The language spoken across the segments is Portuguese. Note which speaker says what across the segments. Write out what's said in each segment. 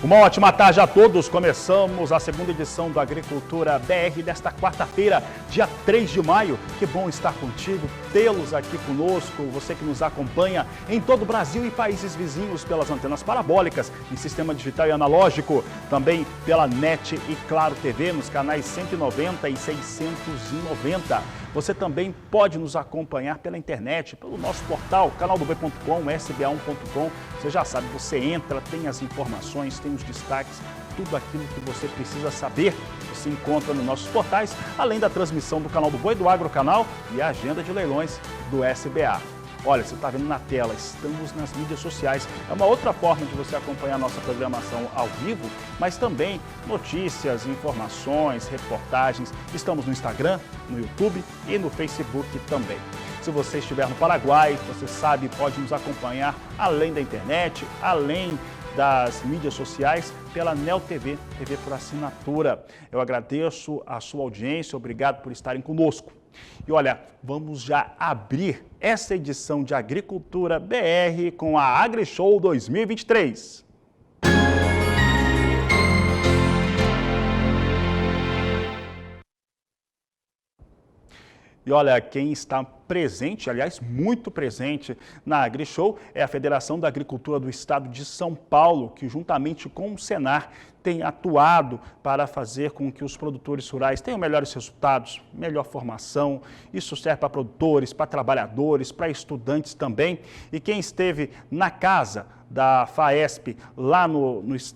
Speaker 1: Uma ótima tarde a todos. Começamos a segunda edição do Agricultura BR desta quarta-feira, dia 3 de maio. Que bom estar contigo, tê-los aqui conosco, você que nos acompanha em todo o Brasil e países vizinhos pelas antenas parabólicas, em sistema digital e analógico, também pela NET e Claro TV, nos canais 190 e 690. Você também pode nos acompanhar pela internet, pelo nosso portal, canaldoboi.com, sba1.com. Você já sabe, você entra, tem as informações, tem os destaques, tudo aquilo que você precisa saber, você encontra nos nossos portais, além da transmissão do Canal do Boi, do Agrocanal e a agenda de leilões do SBA. Olha, você está vendo na tela, estamos nas mídias sociais. É uma outra forma de você acompanhar a nossa programação ao vivo, mas também notícias, informações, reportagens. Estamos no Instagram, no YouTube e no Facebook também. Se você estiver no Paraguai, você sabe, pode nos acompanhar além da internet, além das mídias sociais, pela Neo TV, TV por assinatura. Eu agradeço a sua audiência, obrigado por estarem conosco. E olha, vamos já abrir essa edição de Agricultura BR com a AgriShow 2023. E olha, quem está presente, aliás, muito presente na AgriShow é a Federação da Agricultura do Estado de São Paulo, que juntamente com o Senar tem atuado para fazer com que os produtores rurais tenham melhores resultados, melhor formação. Isso serve para produtores, para trabalhadores, para estudantes também. E quem esteve na casa da FAESP, lá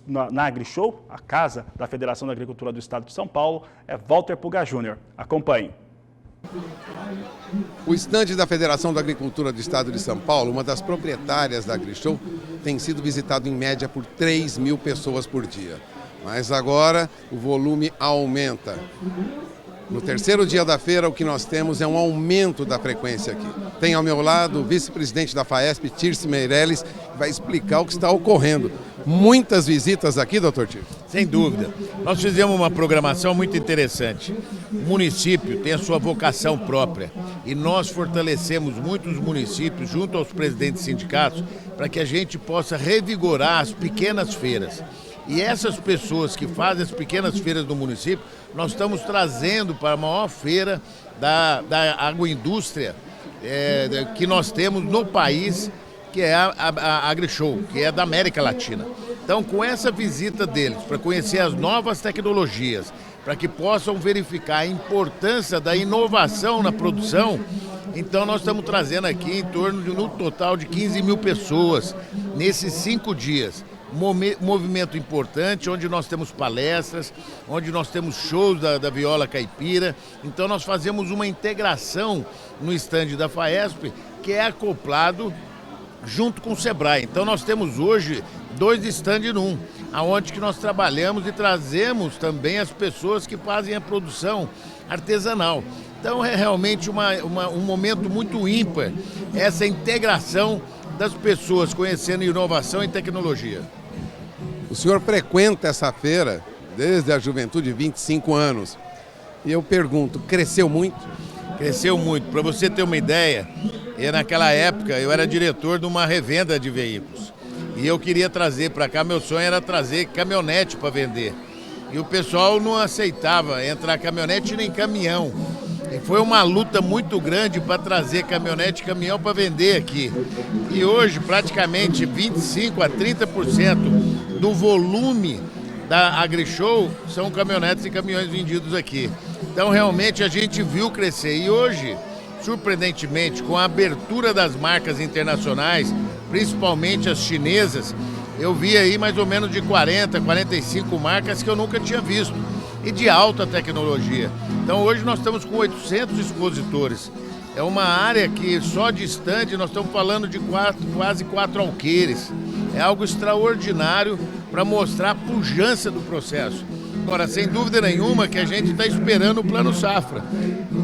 Speaker 1: na AgriShow, a casa da Federação da Agricultura do Estado de São Paulo, é Walter Puga Júnior. Acompanhe.
Speaker 2: O estande da Federação da Agricultura do Estado de São Paulo, uma das proprietárias da AgriShow, tem sido visitado em média por 3.000 pessoas por dia. Mas agora o volume aumenta. No terceiro dia da feira, o que nós temos é um aumento da frequência aqui. Tem ao meu lado o vice-presidente da FAESP, Tirce Meirelles, que vai explicar o que está ocorrendo. Muitas visitas aqui, doutor Tirce?
Speaker 3: Sem dúvida. Nós fizemos uma programação muito interessante. O município tem a sua vocação própria e nós fortalecemos muitos municípios junto aos presidentes de sindicatos para que a gente possa revigorar as pequenas feiras. E essas pessoas que fazem as pequenas feiras do município, nós estamos trazendo para a maior feira da agroindústria que nós temos no país, que é a AgriShow, que é da América Latina. Então, com essa visita deles, para conhecer as novas tecnologias, para que possam verificar a importância da inovação na produção, então nós estamos trazendo aqui em torno de, no total de 15.000 pessoas nesses 5 dias. Movimento importante, onde nós temos palestras, onde nós temos shows da viola caipira. Então nós fazemos uma integração no estande da FAESP, que é acoplado junto com o Sebrae. Então nós temos hoje 2 estandes num, aonde que nós trabalhamos e trazemos também as pessoas que fazem a produção artesanal. Então é realmente um momento muito ímpar, essa integração das pessoas conhecendo inovação e tecnologia.
Speaker 2: O senhor frequenta essa feira desde a juventude, 25 anos. E eu pergunto, cresceu muito?
Speaker 3: Cresceu muito. Para você ter uma ideia, naquela época eu era diretor de uma revenda de veículos. E eu queria trazer para cá, meu sonho era trazer caminhonete para vender. E o pessoal não aceitava entrar caminhonete nem caminhão. E foi uma luta muito grande para trazer caminhonete e caminhão para vender aqui. E hoje, praticamente 25% a 30% do volume da AgriShow são caminhonetes e caminhões vendidos aqui. Então, realmente, a gente viu crescer. E hoje, surpreendentemente, com a abertura das marcas internacionais, principalmente as chinesas, eu vi aí mais ou menos de 40, 45 marcas que eu nunca tinha visto. E de alta tecnologia. Então hoje nós estamos com 800 expositores. É uma área que só de estande nós estamos falando de quase 4 alqueires. É algo extraordinário para mostrar a pujança do processo. Agora, sem dúvida nenhuma que a gente está esperando o Plano Safra.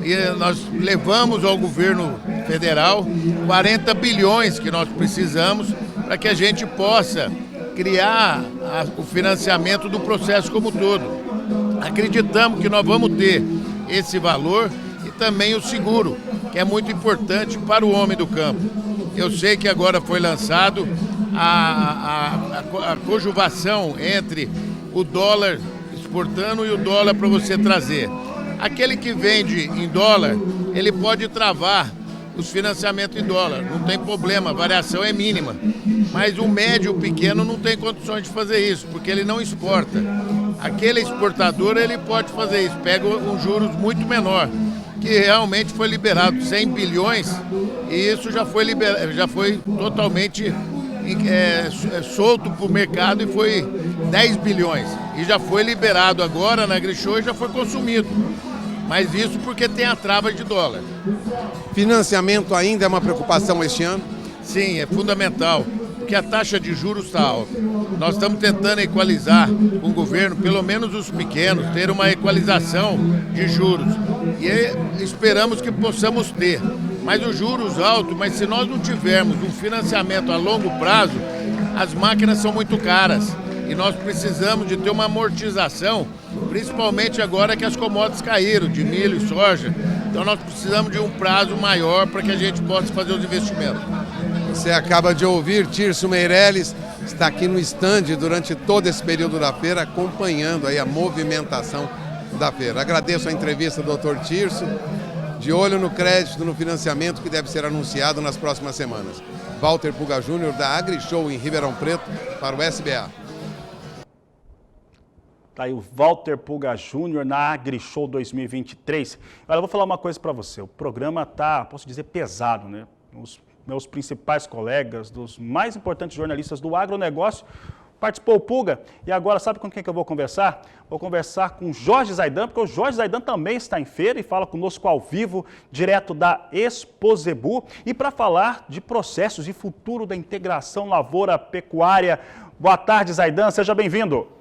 Speaker 3: E nós levamos ao governo federal 40 bilhões que nós precisamos para que a gente possa criar o financiamento do processo como um todo. Acreditamos que nós vamos ter esse valor e também o seguro, que é muito importante para o homem do campo. Eu sei que agora foi lançado a conjugação entre o dólar exportando e o dólar para você trazer. Aquele que vende em dólar, ele pode travar os financiamentos em dólar, não tem problema, a variação é mínima. Mas o médio, o pequeno, não tem condições de fazer isso, porque ele não exporta. Aquele exportador, ele pode fazer isso, pega um juros muito menor, que realmente foi liberado 100 bilhões, e isso já foi totalmente solto para o mercado e foi 10 bilhões. E já foi liberado agora na AgriShow e já foi consumido. Mas isso porque tem a trava de dólar.
Speaker 2: Financiamento ainda é uma preocupação este ano?
Speaker 3: Sim, é fundamental, porque a taxa de juros está alta. Nós estamos tentando equalizar com o governo, pelo menos os pequenos, ter uma equalização de juros. E esperamos que possamos ter. Mas os juros altos, mas se nós não tivermos um financiamento a longo prazo, as máquinas são muito caras. E nós precisamos de ter uma amortização, principalmente agora que as commodities caíram, de milho e soja. Então nós precisamos de um prazo maior para que a gente possa fazer os investimentos.
Speaker 2: Você acaba de ouvir Tirso Meirelles, está aqui no estande durante todo esse período da feira, acompanhando aí a movimentação da feira. Agradeço a entrevista do Dr. Tirso, de olho no crédito, no financiamento que deve ser anunciado nas próximas semanas. Walter Puga Júnior, da AgriShow em Ribeirão Preto, para o SBA.
Speaker 1: Tá aí o Walter Puga Júnior na AgriShow 2023. Olha, eu vou falar uma coisa para você. O programa tá, posso dizer, pesado, né? Os meus principais colegas, dos mais importantes jornalistas do agronegócio, participou o Puga. E agora, sabe com quem que eu vou conversar? Vou conversar com o Jorge Zaidan, porque o Jorge Zaidan também está em feira e fala conosco ao vivo, direto da Exposebu. E para falar de processos e futuro da integração lavoura-pecuária. Boa tarde, Zaidan, seja bem-vindo.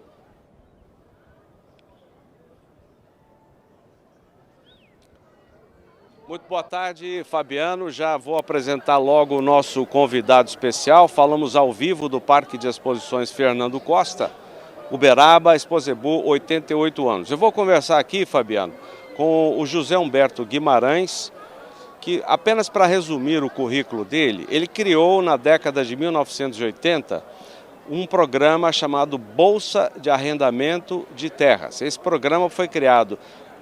Speaker 4: Muito boa tarde, Fabiano. Já vou apresentar logo o nosso convidado especial. Falamos ao vivo do Parque de Exposições Fernando Costa, Uberaba, Exposebu, 88 anos. Eu vou conversar aqui, Fabiano, com o José Humberto Guimarães, que, apenas para resumir o currículo dele, ele criou na década de 1980 um programa chamado Bolsa de Arrendamento de Terras. Esse programa foi criado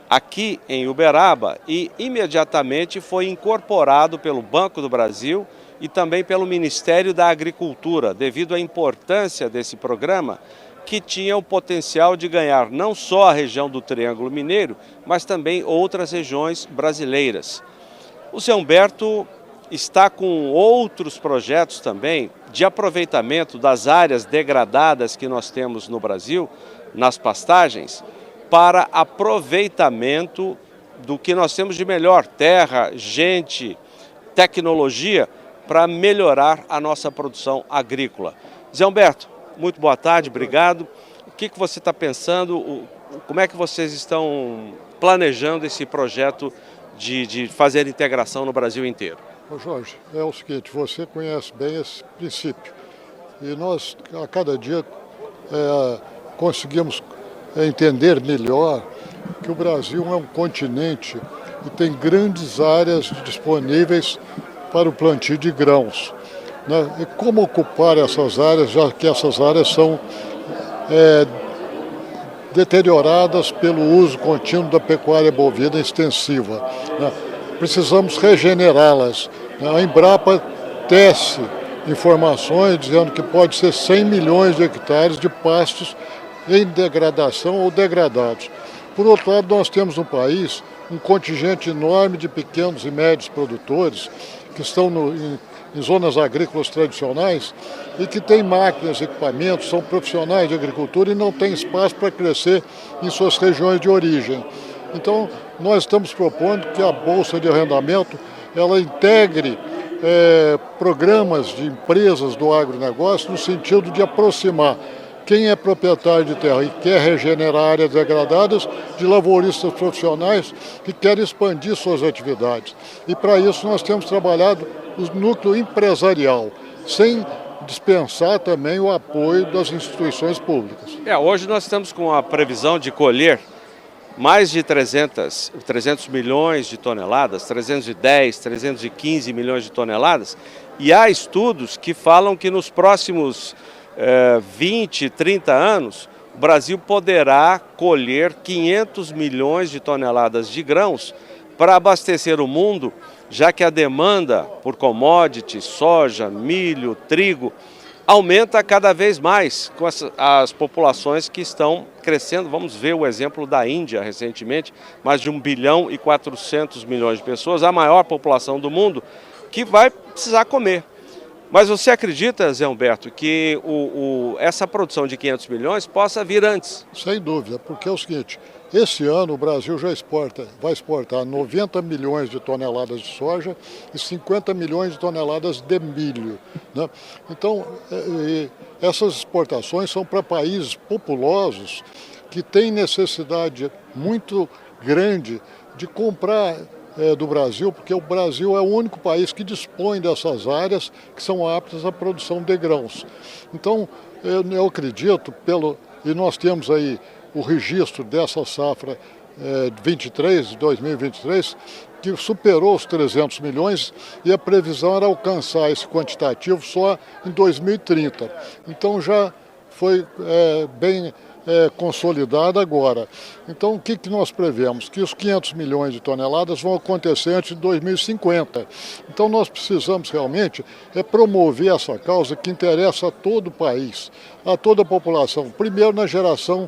Speaker 4: aqui em Uberaba e imediatamente foi incorporado pelo Banco do Brasil e também pelo Ministério da Agricultura, devido à importância desse programa, que tinha o potencial de ganhar não só a região do Triângulo Mineiro, mas também outras regiões brasileiras. O Zé Humberto está com outros projetos também de aproveitamento das áreas degradadas que nós temos no Brasil, nas pastagens, para aproveitamento do que nós temos de melhor, terra, gente, tecnologia, para melhorar a nossa produção agrícola. Zé Humberto, muito boa tarde, obrigado. O que você está pensando, como é que vocês estão planejando esse projeto de fazer integração no Brasil inteiro?
Speaker 5: Ô Jorge, é o seguinte, você conhece bem esse princípio e nós a cada dia conseguimos entender melhor que o Brasil é um continente e tem grandes áreas disponíveis para o plantio de grãos, né? E como ocupar essas áreas, já que essas áreas são deterioradas pelo uso contínuo da pecuária bovina extensiva, né? Precisamos regenerá-las. A Embrapa tece informações dizendo que pode ser 100 milhões de hectares de pastos em degradação ou degradados. Por outro lado, nós temos no país um contingente enorme de pequenos e médios produtores que estão em zonas agrícolas tradicionais e que têm máquinas, equipamentos, são profissionais de agricultura e não têm espaço para crescer em suas regiões de origem. Então, nós estamos propondo que a Bolsa de Arrendamento ela integre programas de empresas do agronegócio no sentido de aproximar quem é proprietário de terra e quer regenerar áreas degradadas de lavouristas profissionais que querem expandir suas atividades. E para isso nós temos trabalhado o núcleo empresarial, sem dispensar também o apoio das instituições públicas.
Speaker 4: Hoje nós estamos com a previsão de colher mais de 300 milhões de toneladas, 310, 315 milhões de toneladas, e há estudos que falam que nos próximos 20, 30 anos, o Brasil poderá colher 500 milhões de toneladas de grãos para abastecer o mundo, já que a demanda por commodities, soja, milho, trigo, aumenta cada vez mais com as populações que estão crescendo. Vamos ver o exemplo da Índia recentemente, mais de 1 bilhão e 400 milhões de pessoas, a maior população do mundo, que vai precisar comer. Mas você acredita, Zé Humberto, que essa produção de 500 milhões possa vir antes?
Speaker 5: Sem dúvida, porque é o seguinte, esse ano o Brasil já vai exportar 90 milhões de toneladas de soja e 50 milhões de toneladas de milho, né? Então, essas exportações são para países populosos que têm necessidade muito grande de comprar do Brasil, porque o Brasil é o único país que dispõe dessas áreas que são aptas à produção de grãos. Então, eu acredito, e nós temos aí o registro dessa safra 2023, que superou os 300 milhões e a previsão era alcançar esse quantitativo só em 2030. Então já foi bem consolidada agora. Então, o que nós prevemos? Que os 500 milhões de toneladas vão acontecer antes de 2050. Então, nós precisamos realmente promover essa causa que interessa a todo o país, a toda a população. Primeiro, na geração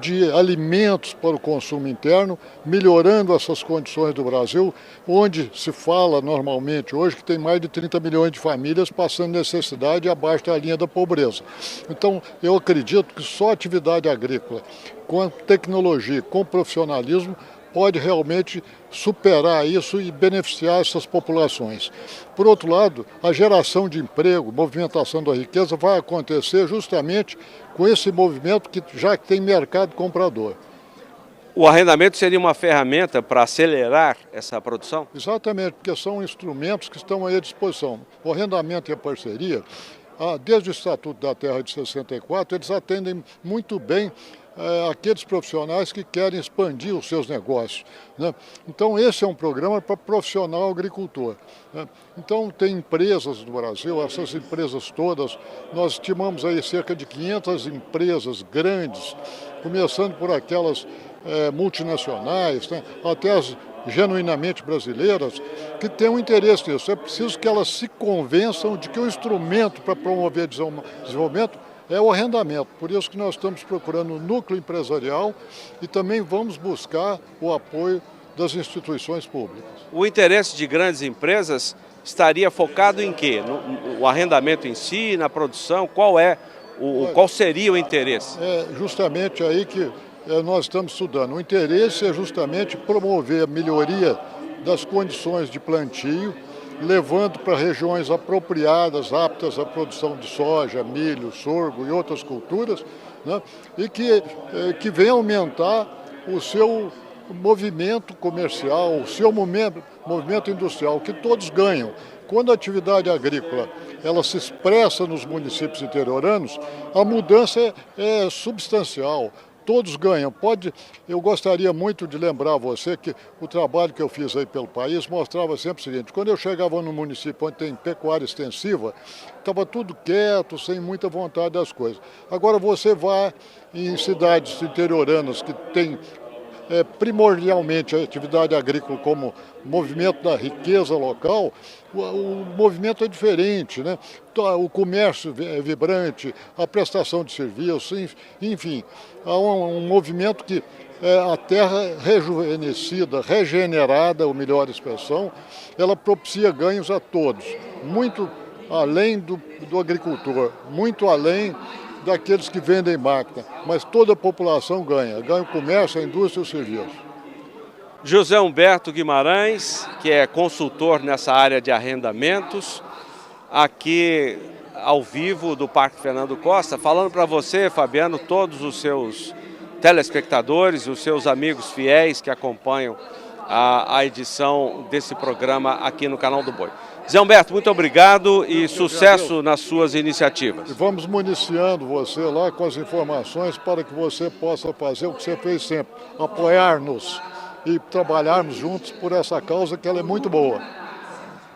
Speaker 5: de alimentos para o consumo interno, melhorando essas condições do Brasil, onde se fala normalmente hoje que tem mais de 30 milhões de famílias passando necessidade abaixo da linha da pobreza. Então, eu acredito que só a atividade agrícola, com a tecnologia, com o profissionalismo, pode realmente superar isso e beneficiar essas populações. Por outro lado, a geração de emprego, movimentação da riqueza vai acontecer justamente com esse movimento que já tem mercado comprador.
Speaker 4: O arrendamento seria uma ferramenta para acelerar essa produção?
Speaker 5: Exatamente, porque são instrumentos que estão aí à disposição. O arrendamento e a parceria, desde o Estatuto da Terra de 64, eles atendem muito bem aqueles profissionais que querem expandir os seus negócios, né? Então, esse é um programa para profissional agricultor, né? Então, tem empresas no Brasil, essas empresas todas, nós estimamos aí cerca de 500 empresas grandes, começando por aquelas multinacionais, né, até as genuinamente brasileiras, que têm um interesse nisso. É preciso que elas se convençam de que o instrumento para promover desenvolvimento é o arrendamento. Por isso que nós estamos procurando o núcleo empresarial e também vamos buscar o apoio das instituições públicas.
Speaker 4: O interesse de grandes empresas estaria focado em quê? No arrendamento em si, na produção? Qual seria o interesse?
Speaker 5: É justamente aí que nós estamos estudando. O interesse é justamente promover a melhoria das condições de plantio, levando para regiões apropriadas, aptas à produção de soja, milho, sorgo e outras culturas, né? E que venha aumentar o seu movimento comercial, o seu movimento industrial, que todos ganham. Quando a atividade agrícola ela se expressa nos municípios interioranos, a mudança é substancial. Todos ganham. Eu gostaria muito de lembrar a você que o trabalho que eu fiz aí pelo país mostrava sempre o seguinte: quando eu chegava no município onde tem pecuária extensiva, estava tudo quieto, sem muita vontade das coisas. Agora você vai em cidades interioranas que tem primordialmente a atividade agrícola como movimento da riqueza local, o movimento é diferente, né? O comércio é vibrante, a prestação de serviços, enfim, há um movimento que a terra rejuvenescida, regenerada, ou melhor expressão, ela propicia ganhos a todos, muito além do agricultor, muito além daqueles que vendem máquina, mas toda a população ganha o comércio, a indústria e o serviço.
Speaker 4: José Humberto Guimarães, que é consultor nessa área de arrendamentos, aqui ao vivo do Parque Fernando Costa, falando para você, Fabiano, todos os seus telespectadores, os seus amigos fiéis que acompanham a edição desse programa aqui no Canal do Boi. Zé Humberto, muito obrigado e sucesso nas suas iniciativas.
Speaker 5: E vamos municiando você lá com as informações para que você possa fazer o que você fez sempre, apoiar-nos e trabalharmos juntos por essa causa que ela é muito boa.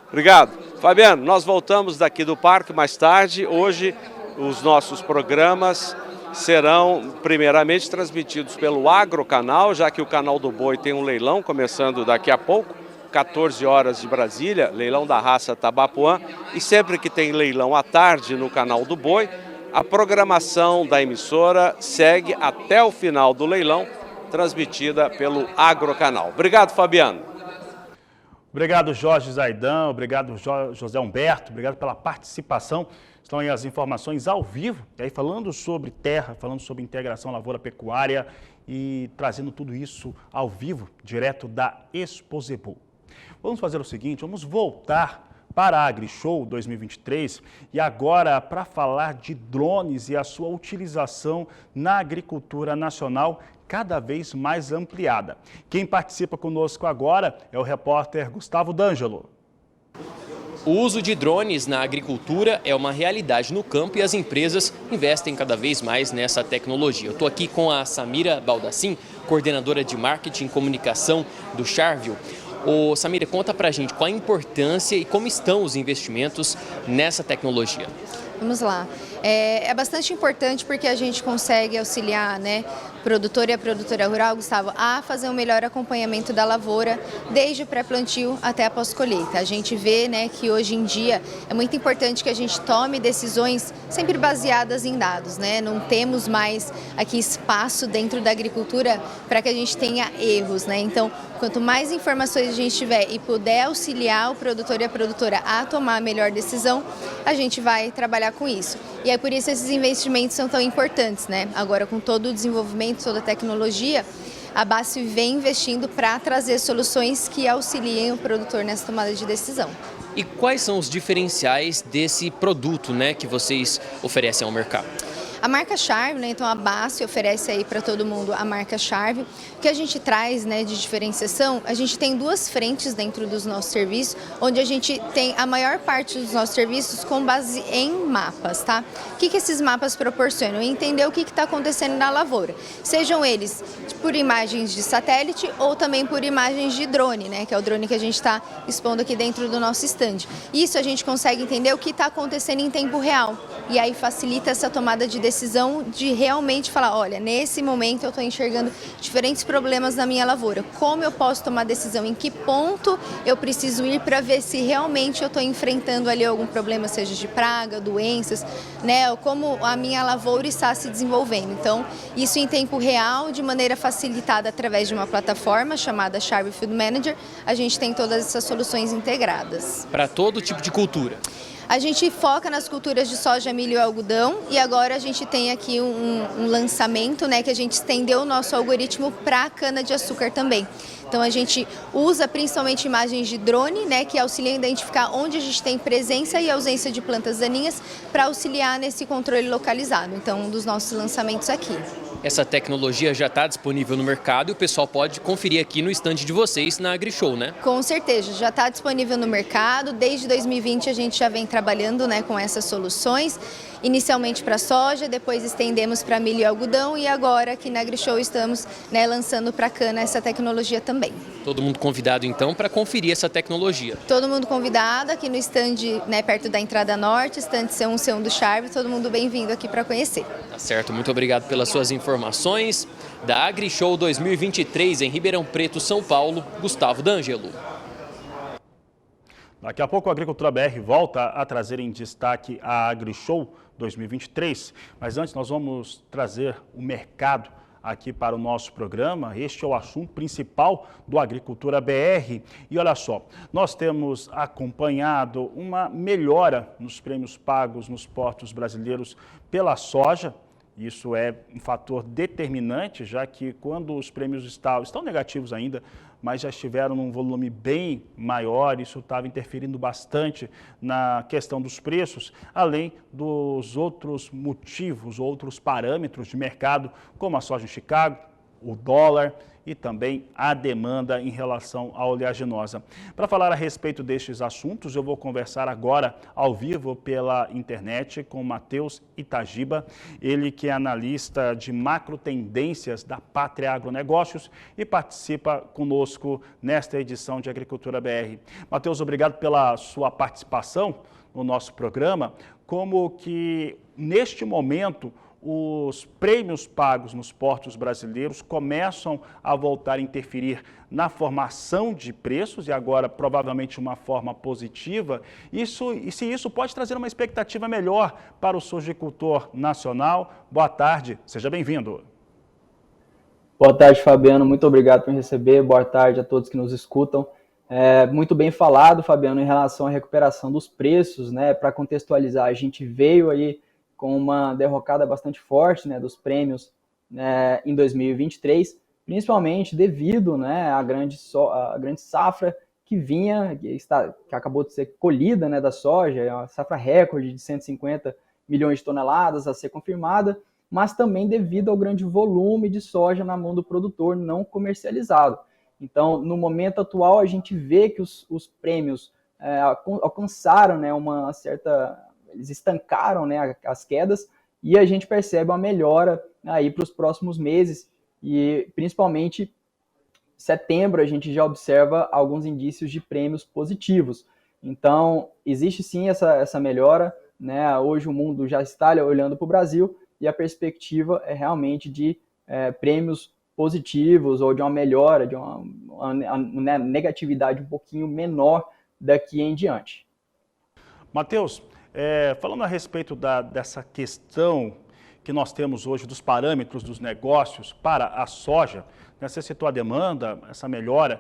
Speaker 4: Obrigado. Fabiano, nós voltamos daqui do parque mais tarde. Hoje os nossos programas serão primeiramente transmitidos pelo Agrocanal, já que o Canal do Boi tem um leilão começando daqui a pouco. 14 horas de Brasília, leilão da raça Tabapuã, e sempre que tem leilão à tarde no Canal do Boi, a programação da emissora segue até o final do leilão, transmitida pelo Agrocanal. Obrigado, Fabiano.
Speaker 1: Obrigado, Jorge Zaidan, obrigado, José Humberto, obrigado pela participação. Estão aí as informações ao vivo, e aí falando sobre terra, falando sobre integração lavoura-pecuária e trazendo tudo isso ao vivo, direto da Exposebu. Vamos fazer o seguinte, vamos voltar para a AgriShow 2023 e agora para falar de drones e a sua utilização na agricultura nacional cada vez mais ampliada. Quem participa conosco agora é o repórter Gustavo D'Angelo.
Speaker 6: O uso de drones na agricultura é uma realidade no campo e as empresas investem cada vez mais nessa tecnologia. Eu estou aqui com a Samira Baldassin, coordenadora de marketing e comunicação do Charvio. Ô, Samira, conta pra gente qual a importância e como estão os investimentos nessa tecnologia.
Speaker 7: Vamos lá. É bastante importante porque a gente consegue auxiliar, né, o produtor e a produtora rural, Gustavo, a fazer um melhor acompanhamento da lavoura, desde o pré-plantio até a pós-colheita. A gente vê, né, que hoje em dia é muito importante que a gente tome decisões sempre baseadas em dados, né? Não temos mais aqui espaço dentro da agricultura para que a gente tenha erros, né? Então, quanto mais informações a gente tiver e puder auxiliar o produtor e a produtora a tomar a melhor decisão, a gente vai trabalhar com isso. E é por isso que esses investimentos são tão importantes, né? Agora, com todo o desenvolvimento, toda a tecnologia, a BASF vem investindo para trazer soluções que auxiliem o produtor nessa tomada de decisão.
Speaker 6: E quais são os diferenciais desse produto, né, que vocês oferecem ao mercado?
Speaker 7: A marca Charvio, né, então a BASF oferece aí para todo mundo a marca Charvio. O que a gente traz, né, de diferenciação, a gente tem duas frentes dentro dos nossos serviços, onde a gente tem a maior parte dos nossos serviços com base em mapas, tá? O que esses mapas proporcionam? Entender o que está acontecendo na lavoura. Sejam eles por imagens de satélite ou também por imagens de drone, né, que é o drone que a gente está expondo aqui dentro do nosso stand. Isso a gente consegue entender o que está acontecendo em tempo real. E aí facilita essa tomada de decisão de realmente falar, olha, nesse momento eu estou enxergando diferentes problemas na minha lavoura. Como eu posso tomar decisão? Em que ponto eu preciso ir para ver se realmente eu estou enfrentando ali algum problema, seja de praga, doenças, né? Ou como a minha lavoura está se desenvolvendo. Então, isso em tempo real, de maneira facilitada através de uma plataforma chamada Charvio Field Manager, a gente tem todas essas soluções integradas.
Speaker 6: Para todo tipo de cultura?
Speaker 7: A gente foca nas culturas de soja, milho e algodão e agora a gente tem aqui um lançamento, né, que a gente estendeu o nosso algoritmo para cana-de-açúcar também. Então a gente usa principalmente imagens de drone, né, que auxiliam a identificar onde a gente tem presença e ausência de plantas daninhas para auxiliar nesse controle localizado. Então um dos nossos lançamentos aqui.
Speaker 6: Essa tecnologia já está disponível no mercado e o pessoal pode conferir aqui no stand de vocês na AgriShow, né?
Speaker 7: Com certeza, já está disponível no mercado. Desde 2020 a gente já vem trabalhando, né, com essas soluções. Inicialmente para soja, depois estendemos para milho e algodão e agora aqui na AgriShow estamos, né, lançando para cana essa tecnologia também.
Speaker 6: Todo mundo convidado então para conferir essa tecnologia.
Speaker 7: Todo mundo convidado aqui no stand, né, perto da entrada norte, stand C1, C1 do Charvio, todo mundo bem-vindo aqui para conhecer.
Speaker 6: Tá certo, muito obrigado pelas suas informações. Da AgriShow 2023 em Ribeirão Preto, São Paulo, Gustavo D'Angelo.
Speaker 1: Daqui a pouco a Agricultura BR volta a trazer em destaque a AgriShow 2023, mas antes nós vamos trazer o mercado aqui para o nosso programa. Este é o assunto principal do Agricultura BR. E olha só, nós temos acompanhado uma melhora nos prêmios pagos nos portos brasileiros pela soja. Isso é um fator determinante, já que quando os prêmios estão negativos ainda, mas já estiveram num volume bem maior, isso estava interferindo bastante na questão dos preços, além dos outros motivos, outros parâmetros de mercado, como a soja em Chicago, o dólar e também a demanda em relação à oleaginosa. Para falar a respeito destes assuntos, eu vou conversar agora ao vivo pela internet com Matheus Itagiba, ele que é analista de macro tendências da Pátria Agronegócios e participa conosco nesta edição de Agricultura BR. Matheus, obrigado pela sua participação no nosso programa. Como que neste momento os prêmios pagos nos portos brasileiros começam a voltar a interferir na formação de preços e agora provavelmente uma forma positiva. E se isso pode trazer uma expectativa melhor para o sojicultor nacional. Boa tarde, seja bem-vindo.
Speaker 8: Boa tarde, Fabiano. Muito obrigado por me receber. Boa tarde a todos que nos escutam. Muito bem falado, Fabiano, em relação à recuperação dos preços, né? Para contextualizar, a gente veio aí com uma derrocada bastante forte, né, dos prêmios, né, em 2023, principalmente devido, né, à grande safra que acabou de ser colhida, né, da soja, é uma safra recorde de 150 milhões de toneladas a ser confirmada, mas também devido ao grande volume de soja na mão do produtor não comercializado. Então, no momento atual, a gente vê que os prêmios alcançaram, né, eles estancaram, né, as quedas, e a gente percebe uma melhora aí para os próximos meses, e principalmente setembro a gente já observa alguns indícios de prêmios positivos. Então, existe sim essa melhora, né? Hoje o mundo já está olhando para o Brasil e a perspectiva é realmente de prêmios positivos ou de uma melhora, de uma negatividade um pouquinho menor daqui em diante.
Speaker 1: Matheus, falando a respeito dessa questão que nós temos hoje dos parâmetros dos negócios para a soja, né, você citou a demanda, essa melhora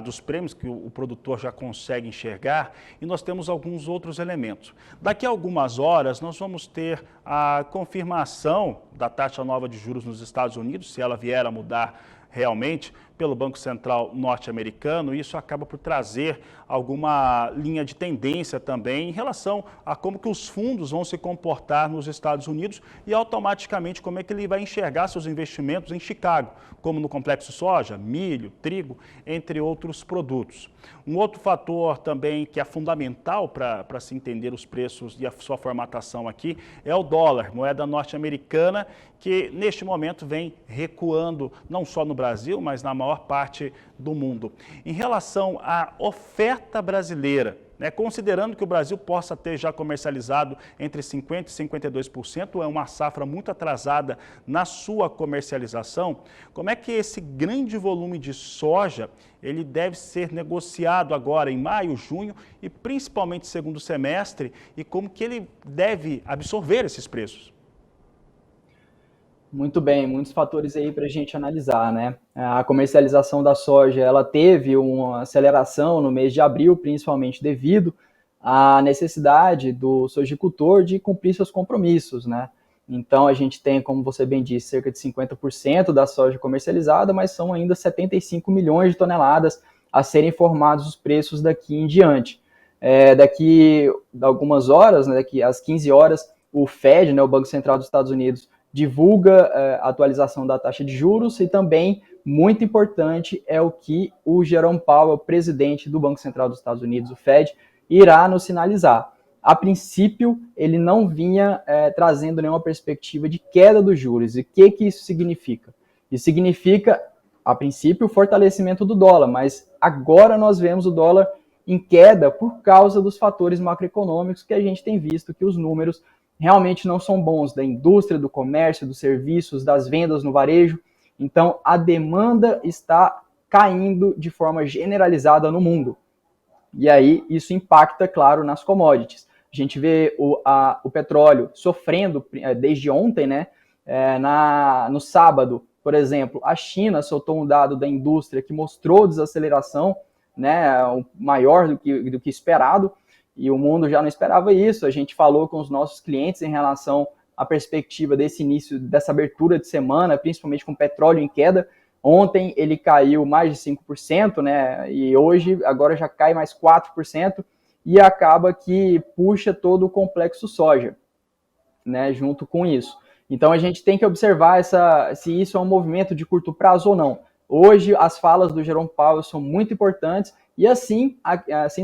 Speaker 1: dos prêmios que o produtor já consegue enxergar, e nós temos alguns outros elementos. Daqui a algumas horas nós vamos ter a confirmação da taxa nova de juros nos Estados Unidos, se ela vier a mudar realmente pelo Banco Central norte-americano. Isso acaba por trazer alguma linha de tendência também em relação a como que os fundos vão se comportar nos Estados Unidos e automaticamente como é que ele vai enxergar seus investimentos em Chicago, como no complexo soja, milho, trigo, entre outros produtos. Um outro fator também que é fundamental para se entender os preços e a sua formatação aqui é o dólar, moeda norte-americana, que neste momento vem recuando não só no Brasil, mas na maior parte do mundo. Em relação à oferta brasileira, né, considerando que o Brasil possa ter já comercializado entre 50% e 52%, é uma safra muito atrasada na sua comercialização, como é que esse grande volume de soja ele deve ser negociado agora em maio, junho e principalmente segundo semestre, e como que ele deve absorver esses preços?
Speaker 8: Muito bem, muitos fatores aí para a gente analisar, né? A comercialização da soja, ela teve uma aceleração no mês de abril, principalmente devido à necessidade do sojicultor de cumprir seus compromissos, né? Então, a gente tem, como você bem disse, cerca de 50% da soja comercializada, mas são ainda 75 milhões de toneladas a serem informados os preços daqui em diante. Daqui a algumas horas, né, daqui às 15 horas, o Fed, né, o Banco Central dos Estados Unidos, divulga a atualização da taxa de juros, e também, muito importante, é o que o Jerome Powell, presidente do Banco Central dos Estados Unidos, o Fed, irá nos sinalizar. A princípio, ele não vinha trazendo nenhuma perspectiva de queda dos juros. E o que isso significa? Isso significa, a princípio, o fortalecimento do dólar, mas agora nós vemos o dólar em queda por causa dos fatores macroeconômicos que a gente tem visto que os números realmente não são bons, da indústria, do comércio, dos serviços, das vendas no varejo. Então, a demanda está caindo de forma generalizada no mundo. E aí, isso impacta, claro, nas commodities. A gente vê o petróleo sofrendo desde ontem, né? No sábado, por exemplo, a China soltou um dado da indústria que mostrou desaceleração, né, maior do que esperado, e o mundo já não esperava isso. A gente falou com os nossos clientes em relação à perspectiva desse início, dessa abertura de semana, principalmente com petróleo em queda. Ontem ele caiu mais de 5%, né, e hoje agora já cai mais 4%, e acaba que puxa todo o complexo soja, né, junto com isso. Então a gente tem que observar se isso é um movimento de curto prazo ou não. Hoje, as falas do Jerome Powell são muito importantes e assim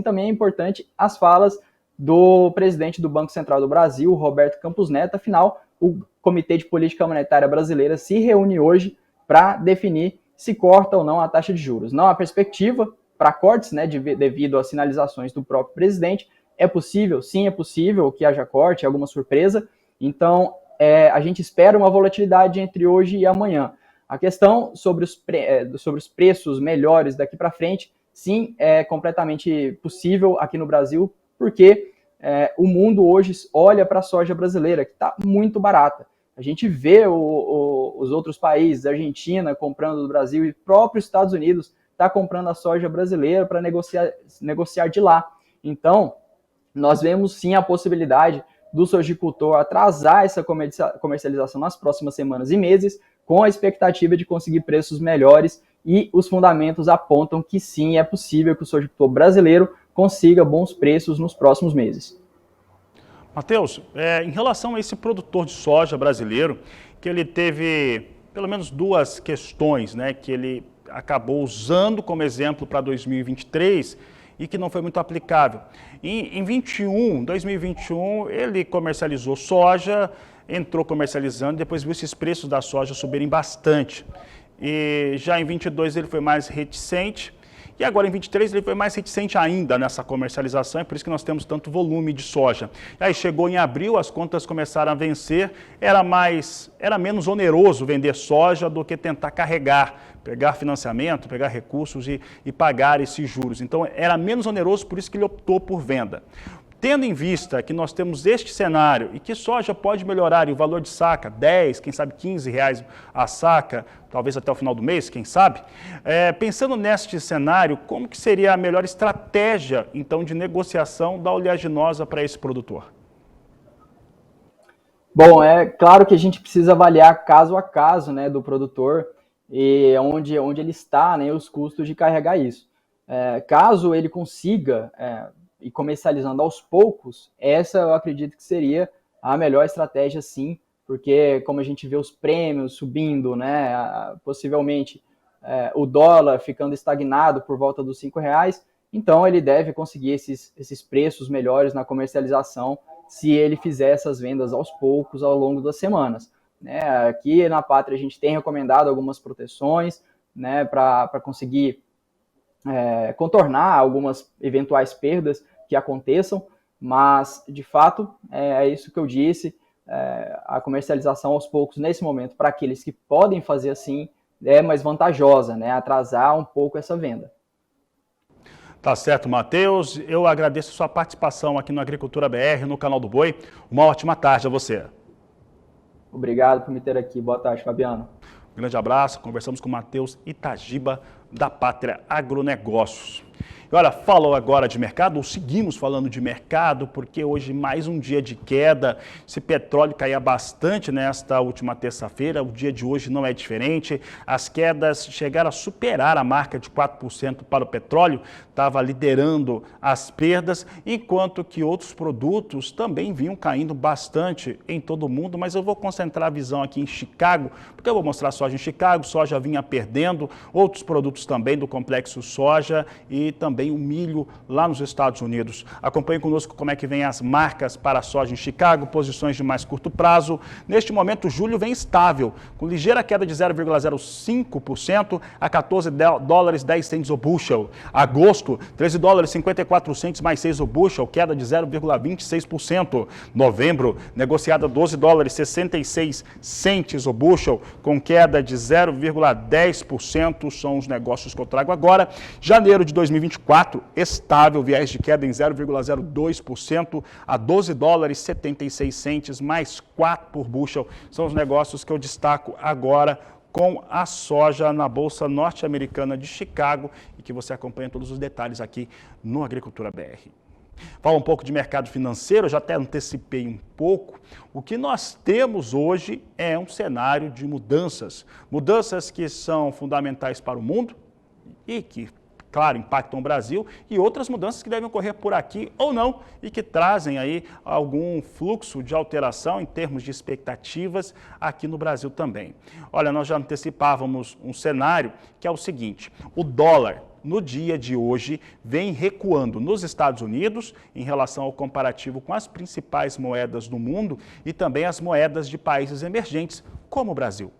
Speaker 8: também é importante as falas do presidente do Banco Central do Brasil, Roberto Campos Neto. Afinal, o Comitê de Política Monetária Brasileira se reúne hoje para definir se corta ou não a taxa de juros. Não há perspectiva para cortes, né, devido às sinalizações do próprio presidente. É possível? Sim, é possível que haja corte, alguma surpresa. Então, a gente espera uma volatilidade entre hoje e amanhã. A questão sobre os preços melhores daqui para frente, sim, é completamente possível aqui no Brasil, porque o mundo hoje olha para a soja brasileira, que está muito barata. A gente vê os outros países, a Argentina comprando do Brasil e o próprio Estados Unidos está comprando a soja brasileira para negociar de lá. Então, nós vemos sim a possibilidade do sojicultor atrasar essa comercialização nas próximas semanas e meses, com a expectativa de conseguir preços melhores, e os fundamentos apontam que sim, é possível que o sojicultor brasileiro consiga bons preços nos próximos meses.
Speaker 1: Matheus, em relação a esse produtor de soja brasileiro, que ele teve pelo menos duas questões, né, que ele acabou usando como exemplo para 2023 e que não foi muito aplicável. Em 2021, ele comercializou soja, entrou comercializando, depois viu esses preços da soja subirem bastante. E já em 22 ele foi mais reticente. E agora em 23 ele foi mais reticente ainda nessa comercialização, é por isso que nós temos tanto volume de soja. Aí chegou em abril, as contas começaram a vencer, era menos oneroso vender soja do que tentar pegar financiamento, pegar recursos e pagar esses juros. Então era menos oneroso, por isso que ele optou por venda. Tendo em vista que nós temos este cenário e que soja pode melhorar e o valor de saca, 10, quem sabe 15 reais a saca, talvez até o final do mês, quem sabe, pensando neste cenário, como que seria a melhor estratégia, então, de negociação da oleaginosa para esse produtor?
Speaker 8: Bom, é claro que a gente precisa avaliar caso a caso, né, do produtor e onde ele está, né, os custos de carregar isso. Caso ele consiga e comercializando aos poucos, essa eu acredito que seria a melhor estratégia, sim, porque como a gente vê os prêmios subindo, né, possivelmente o dólar ficando estagnado por volta dos R$5, então ele deve conseguir esses preços melhores na comercialização se ele fizer essas vendas aos poucos ao longo das semanas. Aqui na Pátria a gente tem recomendado algumas proteções, né, para conseguir contornar algumas eventuais perdas que aconteçam, mas de fato é isso que eu disse, a comercialização aos poucos nesse momento para aqueles que podem fazer assim é mais vantajosa, né, atrasar um pouco essa venda.
Speaker 1: Tá certo, Matheus, eu agradeço a sua participação aqui no Agricultura BR, no canal do Boi, uma ótima tarde a você.
Speaker 8: Obrigado por me ter aqui, boa tarde, Fabiano.
Speaker 1: Um grande abraço, conversamos com o Matheus Itagiba, da Pátria Agronegócios. E olha, falou agora de mercado, ou seguimos falando de mercado, porque hoje mais um dia de queda, esse petróleo caía bastante nesta última terça-feira, o dia de hoje não é diferente, as quedas chegaram a superar a marca de 4% para o petróleo, estava liderando as perdas, enquanto que outros produtos também vinham caindo bastante em todo o mundo, mas eu vou concentrar a visão aqui em Chicago, porque eu vou mostrar soja em Chicago, soja vinha perdendo, outros produtos também do complexo soja e também o milho lá nos Estados Unidos. Acompanhe conosco como é que vem as marcas para a soja em Chicago, posições de mais curto prazo. Neste momento, julho vem estável, com ligeira queda de 0,05% a 14 dólares 10 centes o bushel. Agosto, 13 dólares 54 centes mais 6 o bushel, queda de 0,26%. Novembro, negociada 12 dólares 66 centes o bushel, com queda de 0,10%. São os negócios que eu trago agora. Janeiro de 2024, estável, viés de queda em 0,02% a 12 dólares 76 centes mais 4 por bushel. São os negócios que eu destaco agora com a soja na Bolsa Norte-Americana de Chicago e que você acompanha todos os detalhes aqui no Agricultura BR. Fala um pouco de mercado financeiro, eu já até antecipei um pouco. O que nós temos hoje é um cenário de mudanças. Mudanças que são fundamentais para o mundo e que claro, impactam o Brasil, e outras mudanças que devem ocorrer por aqui ou não, e que trazem aí algum fluxo de alteração em termos de expectativas aqui no Brasil também. Olha, nós já antecipávamos um cenário que é o seguinte: o dólar, no dia de hoje, vem recuando nos Estados Unidos em relação ao comparativo com as principais moedas do mundo e também as moedas de países emergentes, como o Brasil.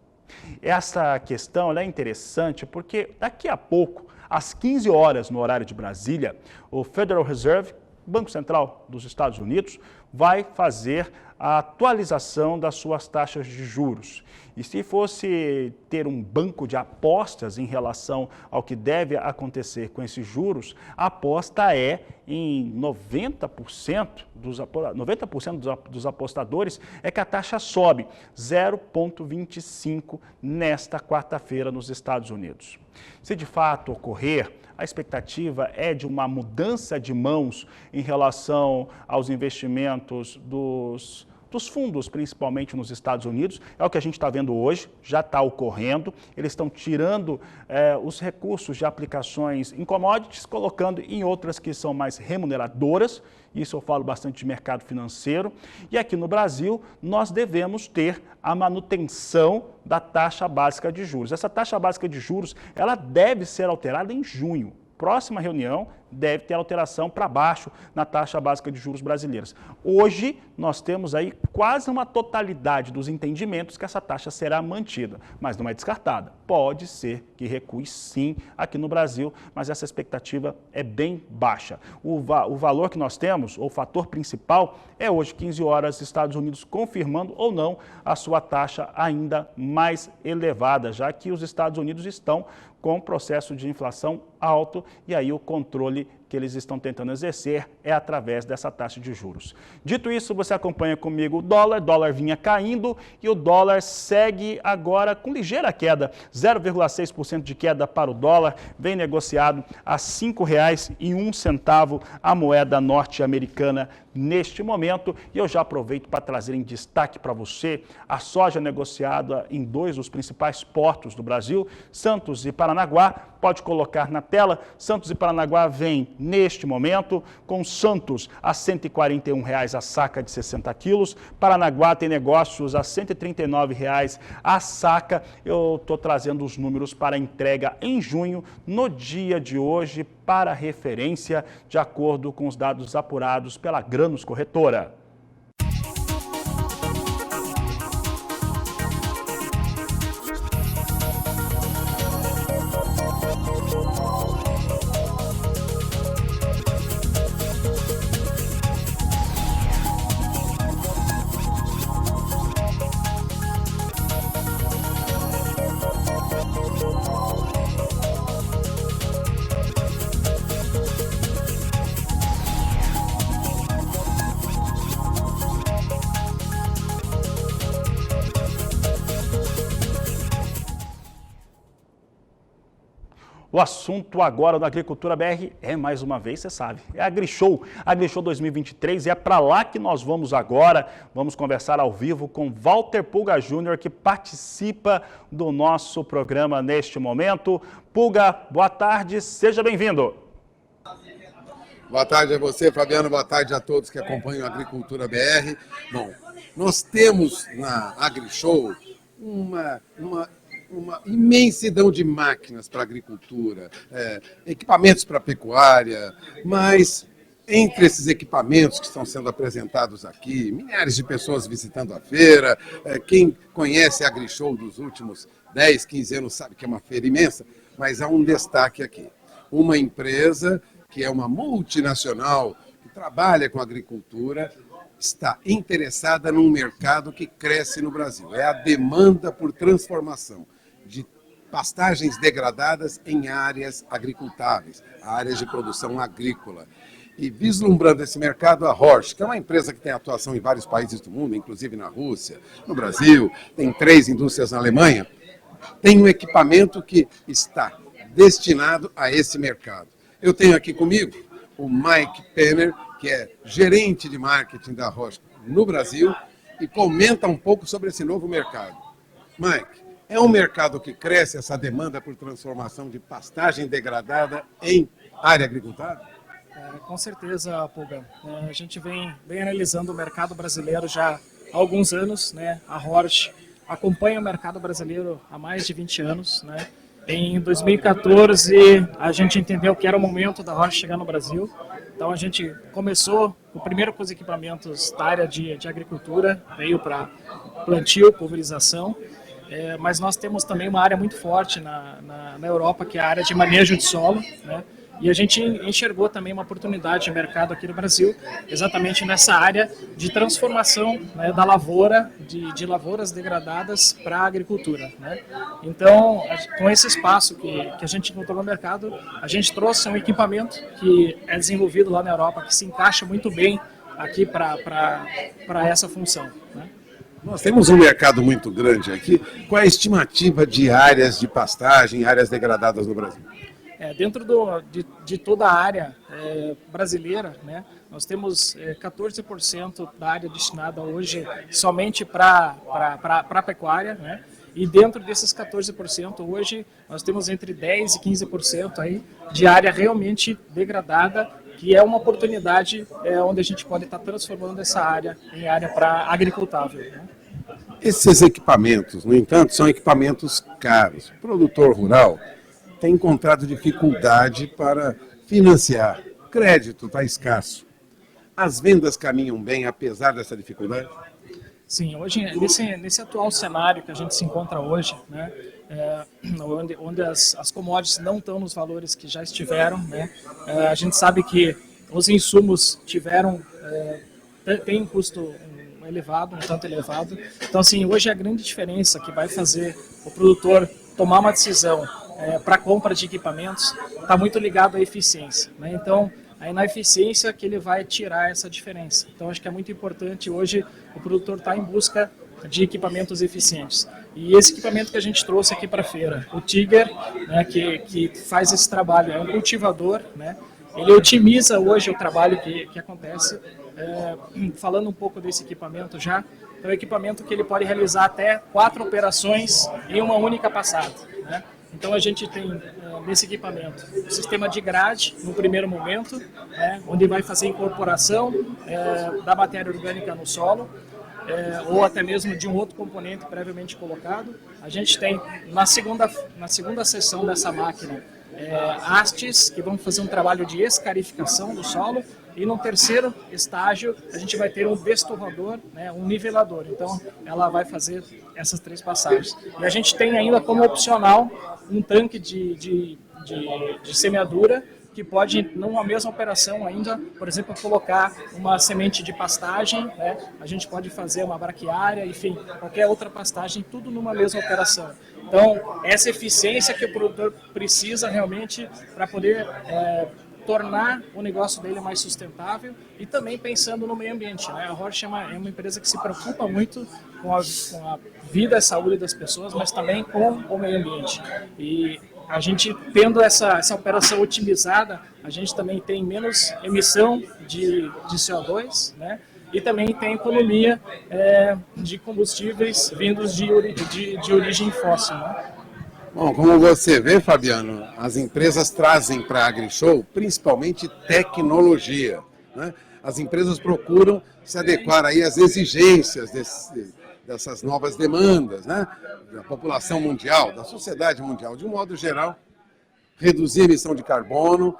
Speaker 1: Essa questão é interessante porque daqui a pouco, às 15 horas no horário de Brasília, o Federal Reserve, Banco Central dos Estados Unidos, vai fazer a atualização das suas taxas de juros. E se fosse ter um banco de apostas em relação ao que deve acontecer com esses juros, a aposta é em 90% dos apostadores é que a taxa sobe 0,25 nesta quarta-feira nos Estados Unidos. Se de fato ocorrer, a expectativa é de uma mudança de mãos em relação aos investimentos dos fundos, principalmente nos Estados Unidos. É o que a gente está vendo hoje, já está ocorrendo. Eles estão tirando os recursos de aplicações em commodities, colocando em outras que são mais remuneradoras. Isso eu falo bastante de mercado financeiro. E aqui no Brasil, nós devemos ter a manutenção da taxa básica de juros. Essa taxa básica de juros, ela deve ser alterada em junho. Próxima reunião deve ter alteração para baixo na taxa básica de juros brasileiras. Hoje, nós temos aí quase uma totalidade dos entendimentos que essa taxa será mantida, mas não é descartada. Pode ser que recue sim aqui no Brasil, mas essa expectativa é bem baixa. O valor que nós temos, ou o fator principal, é hoje, 15 horas, Estados Unidos confirmando ou não a sua taxa ainda mais elevada, já que os Estados Unidos estão com um processo de inflação alto e aí o controle que eles estão tentando exercer é através dessa taxa de juros. Dito isso, você acompanha comigo o dólar vinha caindo e o dólar segue agora com ligeira queda, 0,6% de queda para o dólar, vem negociado a R$ 5,01 a moeda norte-americana neste momento. E eu já aproveito para trazer em destaque para você a soja negociada em dois dos principais portos do Brasil, Santos e Paranaguá. Pode colocar na tela, Santos e Paranaguá vem neste momento com Santos a R$ 141 a saca de 60 quilos, Paranaguá tem negócios a R$ 139 a saca. Eu estou trazendo os números para entrega em junho, no dia de hoje, para referência, de acordo com os dados apurados pela Grânus Corretora. O assunto agora da Agricultura BR é, mais uma vez, você sabe, é a AgriShow. AgriShow 2023 e é para lá que nós vamos agora. Vamos conversar ao vivo com Walter Pulga Júnior, que participa do nosso programa neste momento. Pulga, boa tarde, seja bem-vindo.
Speaker 2: Boa tarde a você, Fabiano, boa tarde a todos que acompanham a Agricultura BR. Bom, nós temos na AgriShow uma imensidão de máquinas para a agricultura, equipamentos para a pecuária, mas entre esses equipamentos que estão sendo apresentados aqui, milhares de pessoas visitando a feira, quem conhece a AgriShow dos últimos 10, 15 anos sabe que é uma feira imensa, mas há um destaque aqui. Uma empresa que é uma multinacional, que trabalha com agricultura, está interessada num mercado que cresce no Brasil. É a demanda por transformação de pastagens degradadas em áreas agricultáveis, áreas de produção agrícola. E vislumbrando esse mercado, a Horsch, que é uma empresa que tem atuação em vários países do mundo, inclusive na Rússia, no Brasil, tem 3 indústrias na Alemanha, tem um equipamento que está destinado a esse mercado. Eu tenho aqui comigo o Mike Penner, que é gerente de marketing da Horsch no Brasil, e comenta um pouco sobre esse novo mercado. Mike, É um mercado que cresce essa demanda por transformação de pastagem degradada em área agricultável?
Speaker 9: Com certeza, Pulga. A gente vem analisando o mercado brasileiro já há alguns anos, né? A Horsch acompanha o mercado brasileiro há mais de 20 anos, né? Em 2014, a gente entendeu que era o momento da Horsch chegar no Brasil. Então, a gente começou o primeiro com os equipamentos da área de agricultura, veio para plantio, pulverização. Mas nós temos também uma área muito forte na Europa, que é a área de manejo de solo, né? E a gente enxergou também uma oportunidade de mercado aqui no Brasil, exatamente nessa área de transformação, né, da lavoura, de lavouras degradadas para a agricultura, né? Então, com esse espaço que a gente encontrou no mercado, a gente trouxe um equipamento que é desenvolvido lá na Europa, que se encaixa muito bem aqui para essa função, né?
Speaker 2: Nós temos um mercado muito grande aqui. Qual é a estimativa de áreas de pastagem, áreas degradadas no Brasil?
Speaker 9: Dentro de toda a área brasileira, né, nós temos 14% da área destinada hoje somente para a pecuária, né, e dentro desses 14% hoje nós temos entre 10% e 15% aí de área realmente degradada, que é uma oportunidade onde a gente pode estar transformando essa área em área para agricultável, né?
Speaker 2: Esses equipamentos, no entanto, são equipamentos caros. O produtor rural tem encontrado dificuldade para financiar. O crédito está escasso. As vendas caminham bem, apesar dessa dificuldade?
Speaker 9: Sim, hoje, nesse atual cenário que a gente se encontra hoje, né, onde as commodities não estão nos valores que já estiveram, né, a gente sabe que os insumos têm um custo elevado, um tanto elevado. Então, assim, hoje a grande diferença que vai fazer o produtor tomar uma decisão para compra de equipamentos está muito ligado à eficiência, né? Então, aí na eficiência que ele vai tirar essa diferença. Então, acho que é muito importante hoje o produtor estar em busca de equipamentos eficientes. E esse equipamento que a gente trouxe aqui para a feira, o Tiger, né, que faz esse trabalho, é um cultivador, né? Ele otimiza hoje o trabalho que acontece. Falando um pouco desse equipamento já, é um equipamento que ele pode realizar até 4 operações em uma única passada, né? Então a gente tem nesse equipamento o sistema de grade no primeiro momento, né, onde vai fazer incorporação da matéria orgânica no solo, ou até mesmo de um outro componente previamente colocado. A gente tem na segunda seção dessa máquina hastes que vão fazer um trabalho de escarificação do solo. E no terceiro estágio, a gente vai ter um destorrador, né, um nivelador. Então, ela vai fazer essas 3 passagens. E a gente tem ainda como opcional um tanque de semeadura, que pode, numa mesma operação ainda, por exemplo, colocar uma semente de pastagem, né, a gente pode fazer uma braquiária, enfim, qualquer outra pastagem, tudo numa mesma operação. Então, essa eficiência que o produtor precisa realmente para poder tornar o negócio dele mais sustentável e também pensando no meio ambiente, né? A Horsch é uma empresa que se preocupa muito com a vida e saúde das pessoas, mas também com o meio ambiente. E a gente tendo essa operação otimizada, a gente também tem menos emissão de CO2, né? E também tem economia de combustíveis vindos de origem fóssil, né?
Speaker 2: Bom, como você vê, Fabiano, as empresas trazem para a AgriShow principalmente tecnologia, né? As empresas procuram se adequar aí às exigências dessas novas demandas, né? Da população mundial, da sociedade mundial, de um modo geral, reduzir a emissão de carbono,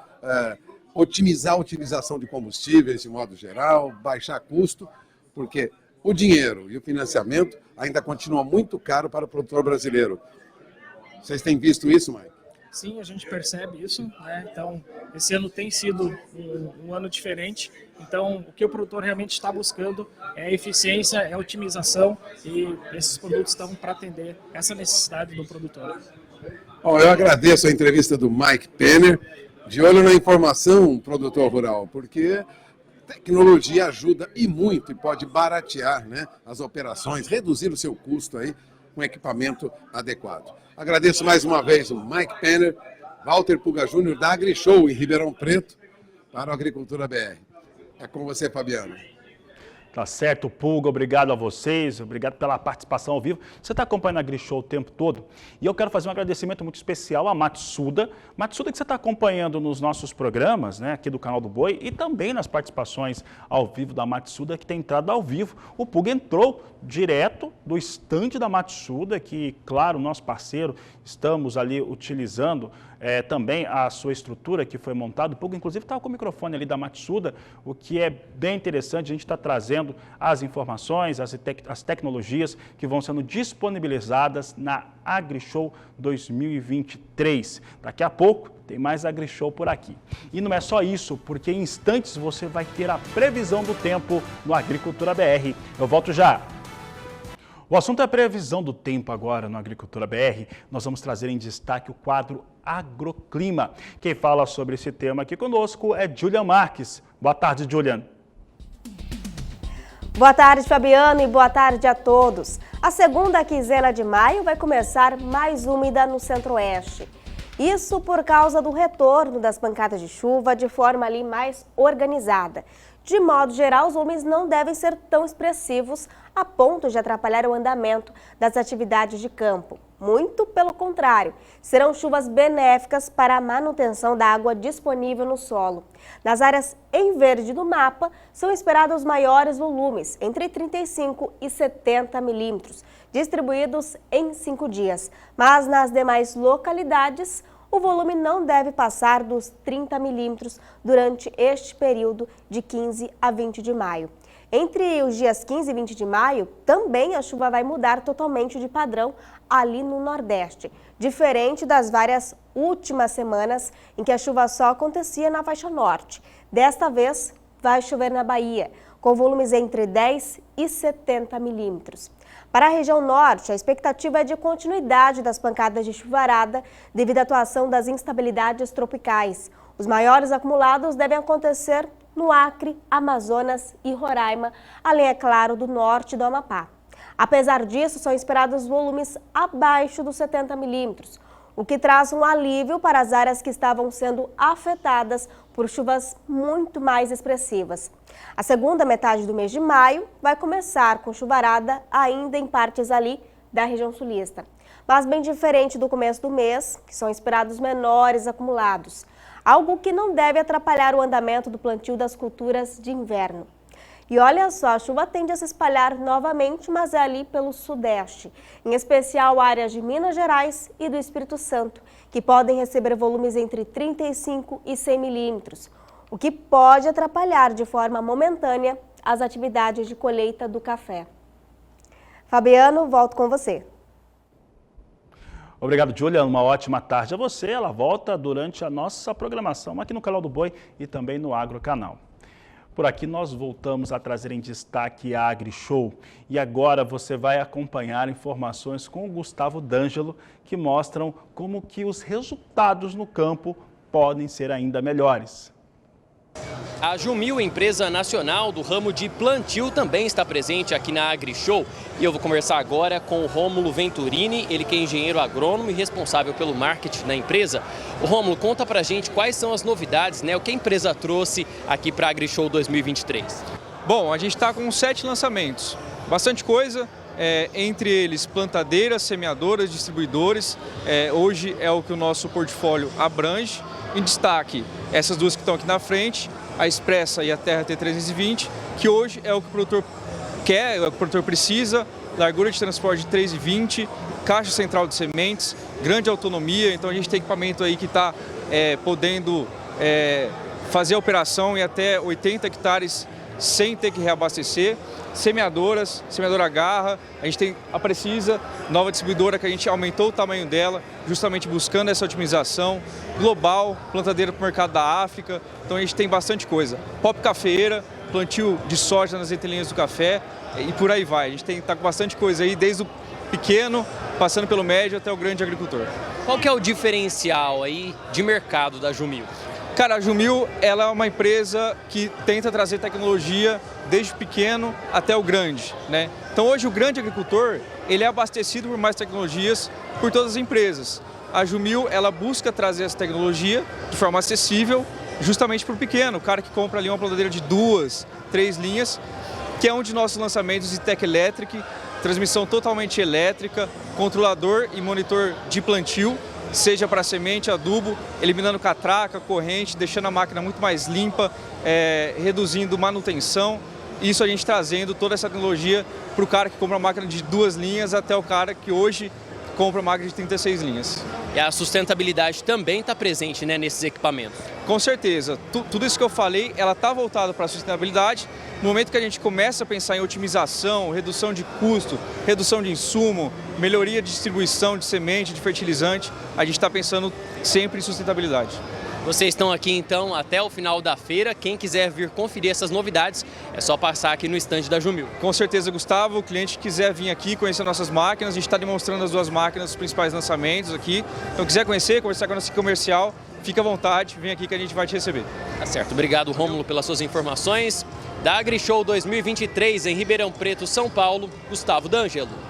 Speaker 2: otimizar a utilização de combustíveis de modo geral, baixar custo, porque o dinheiro e o financiamento ainda continuam muito caro para o produtor brasileiro. Vocês têm visto isso, Mike?
Speaker 9: Sim, a gente percebe isso, né? Então, esse ano tem sido um ano diferente. Então, o que o produtor realmente está buscando é eficiência, é otimização, e esses produtos estão para atender essa necessidade do produtor.
Speaker 2: Bom, eu agradeço a entrevista do Mike Penner, de olho na informação, produtor rural, porque tecnologia ajuda e muito, e pode baratear, né, as operações, reduzir o seu custo aí com equipamento adequado. Agradeço mais uma vez o Mike Penner, Walter Pulga Júnior, da AgriShow em Ribeirão Preto, para a Agricultura BR. É com você, Fabiano.
Speaker 1: Tá certo, Pulga, obrigado a vocês, obrigado pela participação ao vivo. Você está acompanhando a AgriShow o tempo todo e eu quero fazer um agradecimento muito especial a Matsuda. Matsuda que você está acompanhando nos nossos programas, né, aqui do canal do Boi e também nas participações ao vivo da Matsuda, que tem entrado ao vivo. O Pulga entrou direto do estande da Matsuda, que, claro, nosso parceiro, estamos ali utilizando também a sua estrutura que foi montada. O Pulga, inclusive, está com o microfone ali da Matsuda, o que é bem interessante. A gente está trazendo as informações, as tecnologias que vão sendo disponibilizadas na AgriShow 2023. Daqui a pouco tem mais AgriShow por aqui. E não é só isso, porque em instantes você vai ter a previsão do tempo no Agricultura BR. Eu volto já. O assunto é a previsão do tempo agora no Agricultura BR. Nós vamos trazer em destaque o quadro Agroclima. Quem fala sobre esse tema aqui conosco é Julian Marques. Boa tarde, Julian.
Speaker 10: Boa tarde, Fabiano, e boa tarde a todos. A segunda quinzena de maio vai começar mais úmida no Centro-Oeste. Isso por causa do retorno das pancadas de chuva de forma ali mais organizada. De modo geral, os volumes não devem ser tão expressivos a ponto de atrapalhar o andamento das atividades de campo. Muito pelo contrário, serão chuvas benéficas para a manutenção da água disponível no solo. Nas áreas em verde do mapa, são esperados maiores volumes, entre 35 e 70 milímetros, distribuídos em 5 dias. Mas nas demais localidades, o volume não deve passar dos 30 milímetros durante este período de 15 a 20 de maio. Entre os dias 15 e 20 de maio, também a chuva vai mudar totalmente de padrão ali no Nordeste, diferente das várias últimas semanas em que a chuva só acontecia na faixa norte. Desta vez, vai chover na Bahia, com volumes entre 10 e 70 milímetros. Para a região norte, a expectativa é de continuidade das pancadas de chuvarada devido à atuação das instabilidades tropicais. Os maiores acumulados devem acontecer no Acre, Amazonas e Roraima, além, é claro, do norte do Amapá. Apesar disso, são esperados volumes abaixo dos 70 milímetros, o que traz um alívio para as áreas que estavam sendo afetadas por chuvas muito mais expressivas. A segunda metade do mês de maio vai começar com chuvarada ainda em partes ali da região sulista, mas bem diferente do começo do mês, que são esperados menores acumulados, algo que não deve atrapalhar o andamento do plantio das culturas de inverno. E olha só, a chuva tende a se espalhar novamente, mas é ali pelo sudeste, em especial áreas de Minas Gerais e do Espírito Santo, que podem receber volumes entre 35 e 100 milímetros, o que pode atrapalhar de forma momentânea as atividades de colheita do café. Fabiano, volto com você.
Speaker 1: Obrigado, Juliana. Uma ótima tarde a você. Ela volta durante a nossa programação aqui no Canal do Boi e também no Agrocanal. Por aqui nós voltamos a trazer em destaque a AgriShow e agora você vai acompanhar informações com o Gustavo D'Angelo que mostram como que os resultados no campo podem ser ainda melhores.
Speaker 6: A Jumil, empresa nacional do ramo de plantio, também está presente aqui na AgriShow. E eu vou conversar agora com o Rômulo Venturini, ele que é engenheiro agrônomo e responsável pelo marketing da empresa. O Rômulo, conta pra gente quais são as novidades, né? O que a empresa trouxe aqui para a AgriShow 2023.
Speaker 11: Bom, a gente está com 7 lançamentos, bastante coisa. Entre eles plantadeiras, semeadoras, distribuidores. Hoje é o que o nosso portfólio abrange. Em destaque, essas duas que estão aqui na frente, a Expressa e a Terra T320, que hoje é o que o produtor quer, é o que o produtor precisa, largura de transporte de 3,20, caixa central de sementes, grande autonomia, então a gente tem equipamento aí que está podendo fazer a operação em até 80 hectares sem ter que reabastecer. Semeadoras, semeadora Garra, a gente tem a Precisa, nova distribuidora que a gente aumentou o tamanho dela, justamente buscando essa otimização. Global, plantadeira para o mercado da África, então a gente tem bastante coisa. Pop Cafeeira, plantio de soja nas entrelinhas do café e por aí vai. A gente está com bastante coisa aí, desde o pequeno, passando pelo médio até o grande agricultor.
Speaker 6: Qual que é o diferencial aí de mercado da Jumil?
Speaker 11: Cara, a Jumil ela é uma empresa que tenta trazer tecnologia desde o pequeno até o grande, né? Então hoje o grande agricultor ele é abastecido por mais tecnologias por todas as empresas. A Jumil ela busca trazer essa tecnologia de forma acessível justamente para o pequeno, o cara que compra ali uma plantadeira de 2, 3 linhas que é um de nossos lançamentos de Tech Electric, transmissão totalmente elétrica, controlador e monitor de plantio, seja para semente, adubo, eliminando catraca, corrente, deixando a máquina muito mais limpa, reduzindo manutenção. Isso a gente trazendo toda essa tecnologia para o cara que compra uma máquina de 2 linhas até o cara que hoje compra uma máquina de 36 linhas.
Speaker 6: E a sustentabilidade também está presente, né, nesses equipamentos?
Speaker 11: Com certeza. Tudo isso que eu falei, ela está voltada para a sustentabilidade. No momento que a gente começa a pensar em otimização, redução de custo, redução de insumo, melhoria de distribuição de semente, de fertilizante, a gente está pensando sempre em sustentabilidade.
Speaker 6: Vocês estão aqui então até o final da feira. Quem quiser vir conferir essas novidades, é só passar aqui no estande da Jumil.
Speaker 11: Com certeza, Gustavo. O cliente que quiser vir aqui conhecer nossas máquinas, a gente está demonstrando as 2 máquinas, os principais lançamentos aqui. Então, quiser conhecer, conversar com a nossa comercial, fica à vontade, vem aqui que a gente vai te receber.
Speaker 6: Tá certo. Obrigado, Rômulo, pelas suas informações. Da AgriShow 2023 em Ribeirão Preto, São Paulo, Gustavo D'Angelo.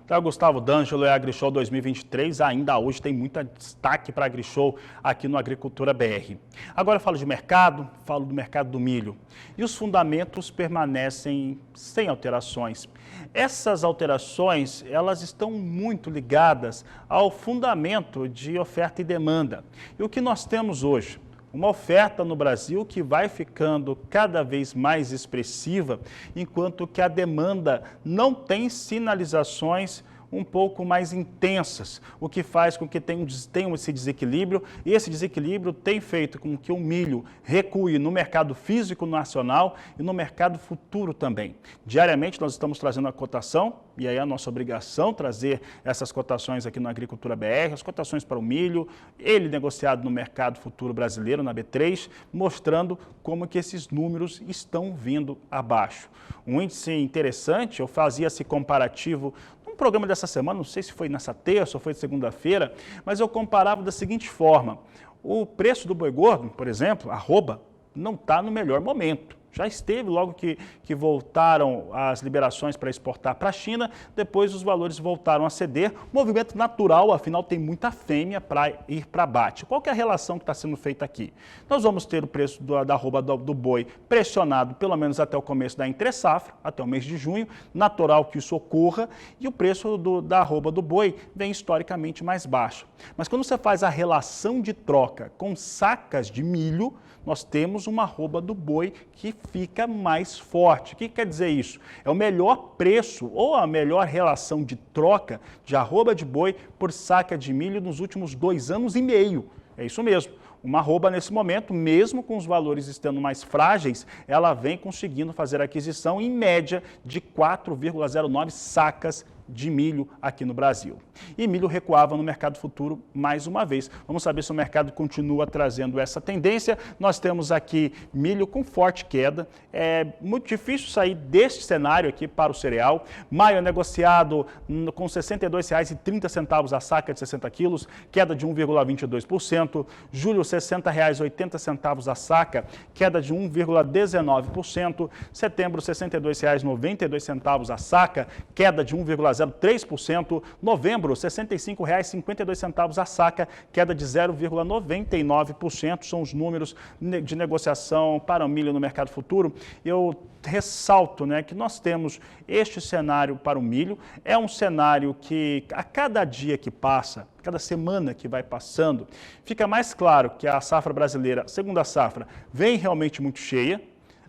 Speaker 1: Então, Gustavo D'Angelo, é a AgriShow 2023, ainda hoje tem muito destaque para a AgriShow aqui no Agricultura BR. Agora eu falo de mercado, falo do mercado do milho. E os fundamentos permanecem sem alterações. Essas alterações, elas estão muito ligadas ao fundamento de oferta e demanda. E o que nós temos hoje? Uma oferta no Brasil que vai ficando cada vez mais expressiva, enquanto que a demanda não tem sinalizações um pouco mais intensas, o que faz com que tenha esse desequilíbrio, e esse desequilíbrio tem feito com que o milho recue no mercado físico nacional e no mercado futuro também. Diariamente nós estamos trazendo a cotação, e aí é a nossa obrigação trazer essas cotações aqui na Agricultura BR, as cotações para o milho, ele negociado no mercado futuro brasileiro, na B3, mostrando como que esses números estão vindo abaixo. Um índice interessante, eu fazia esse comparativo programa dessa semana, não sei se foi nessa terça ou foi segunda-feira, mas eu comparava da seguinte forma: o preço do boi gordo, por exemplo, arroba, não está no melhor momento. Já esteve logo que voltaram as liberações para exportar para a China, depois os valores voltaram a ceder. Movimento natural, afinal tem muita fêmea para ir para abate. Qual que é a relação que está sendo feita aqui? Nós vamos ter o preço da arroba do boi pressionado pelo menos até o começo da entre-safra, até o mês de junho, natural que isso ocorra, e o preço da arroba do boi vem historicamente mais baixo. Mas quando você faz a relação de troca com sacas de milho, nós temos uma arroba do boi que fica mais forte. O que quer dizer isso? É o melhor preço ou a melhor relação de troca de arroba de boi por saca de milho nos últimos 2 anos e meio. É isso mesmo. Uma arroba nesse momento, mesmo com os valores estando mais frágeis, ela vem conseguindo fazer aquisição em média de 4,09 sacas de milho aqui no Brasil. E milho recuava no mercado futuro mais uma vez. Vamos saber se o mercado continua trazendo essa tendência. Nós temos aqui milho com forte queda. É muito difícil sair deste cenário aqui para o cereal. Maio é negociado com R$ 62,30 a saca de 60 quilos, queda de 1,22%. Julho, R$ 60,80 a saca, queda de 1,19%. Setembro, R$ 62,92 a saca, queda de 1,03%. Novembro, R$ 65,52 a saca, queda de 0,99%. São os números de negociação para o milho no mercado futuro. Eu ressalto, que nós temos este cenário para o milho. É um cenário que, a cada dia que passa, cada semana que vai passando, fica mais claro que a safra brasileira, segunda safra, vem realmente muito cheia.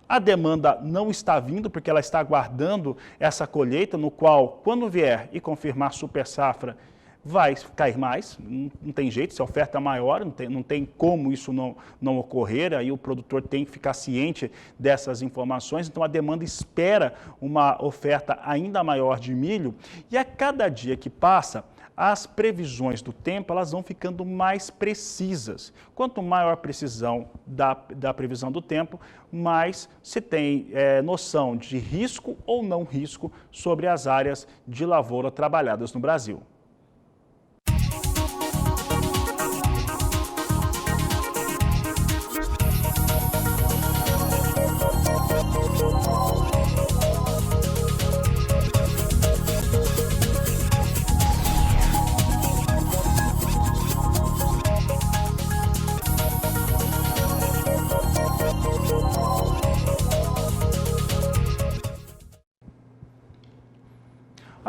Speaker 1: A demanda não está vindo porque ela está aguardando essa colheita, no qual, quando vier e confirmar super safra, vai cair mais, não tem jeito, se a oferta é maior, não tem como isso não ocorrer, aí o produtor tem que ficar ciente dessas informações, então a demanda espera uma oferta ainda maior de milho, e a cada dia que passa, as previsões do tempo elas vão ficando mais precisas. Quanto maior a precisão da previsão do tempo, mais se tem noção de risco ou não risco sobre as áreas de lavoura trabalhadas no Brasil.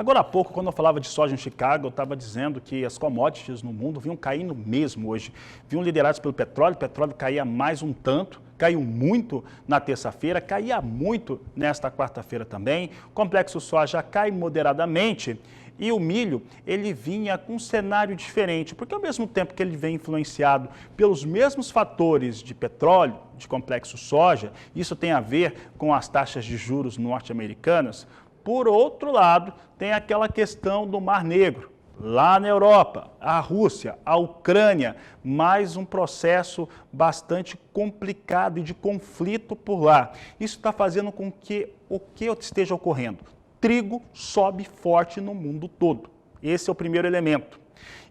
Speaker 1: Agora há pouco, quando eu falava de soja em Chicago, eu estava dizendo que as commodities no mundo vinham caindo mesmo hoje. Vinham liderados pelo petróleo, o petróleo caía mais um tanto, caiu muito na terça-feira, caía muito nesta quarta-feira também. O complexo soja cai moderadamente. E o milho, ele vinha com um cenário diferente, porque ao mesmo tempo que ele vem influenciado pelos mesmos fatores de petróleo, de complexo soja, isso tem a ver com as taxas de juros norte-americanas, por outro lado, tem aquela questão do Mar Negro. Lá na Europa, a Rússia, a Ucrânia, mais um processo bastante complicado e de conflito por lá. Isso está fazendo com que o que esteja ocorrendo? Trigo sobe forte no mundo todo. Esse é o primeiro elemento.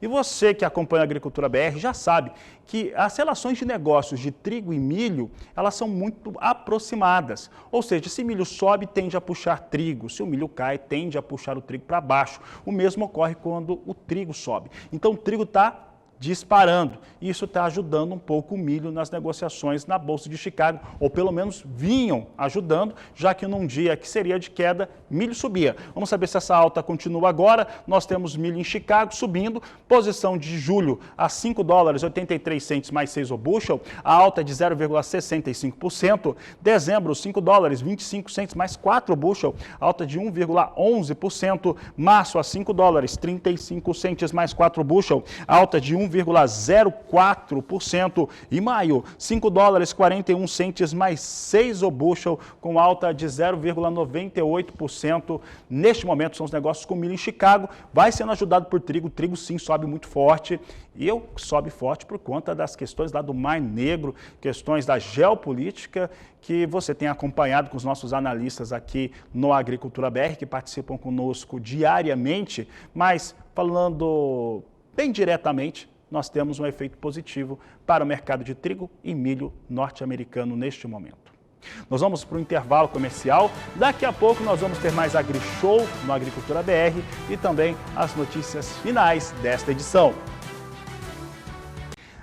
Speaker 1: E você que acompanha a Agricultura BR já sabe que as relações de negócios de trigo e milho, elas são muito aproximadas. Ou seja, se milho sobe, tende a puxar trigo. Se o milho cai, tende a puxar o trigo para baixo. O mesmo ocorre quando o trigo sobe. Então o trigo está disparando. Isso está ajudando um pouco o milho nas negociações na Bolsa de Chicago, ou pelo menos vinham ajudando, já que num dia que seria de queda, milho subia. Vamos saber se essa alta continua agora. Nós temos milho em Chicago subindo, posição de julho a $5,83 mais 6 o bushel, a alta é de 0,65%. Dezembro, $5,25 mais 4 o bushel, alta de 1,11%. Março, a $5,35 mais 4 o bushel, alta de 1,04%. E maio, $5,41 mais 6 o bushel, com alta de 0,98%. Neste momento são os negócios com milho em Chicago. Vai sendo ajudado por trigo. O trigo sim sobe muito forte. E sobe forte por conta das questões lá do Mar Negro, questões da geopolítica que você tem acompanhado com os nossos analistas aqui no Agricultura BR, que participam conosco diariamente. Mas falando bem diretamente, nós temos um efeito positivo para o mercado de trigo e milho norte-americano neste momento. Nós vamos para o intervalo comercial. Daqui a pouco nós vamos ter mais AgriShow no Agricultura BR e também as notícias finais desta edição.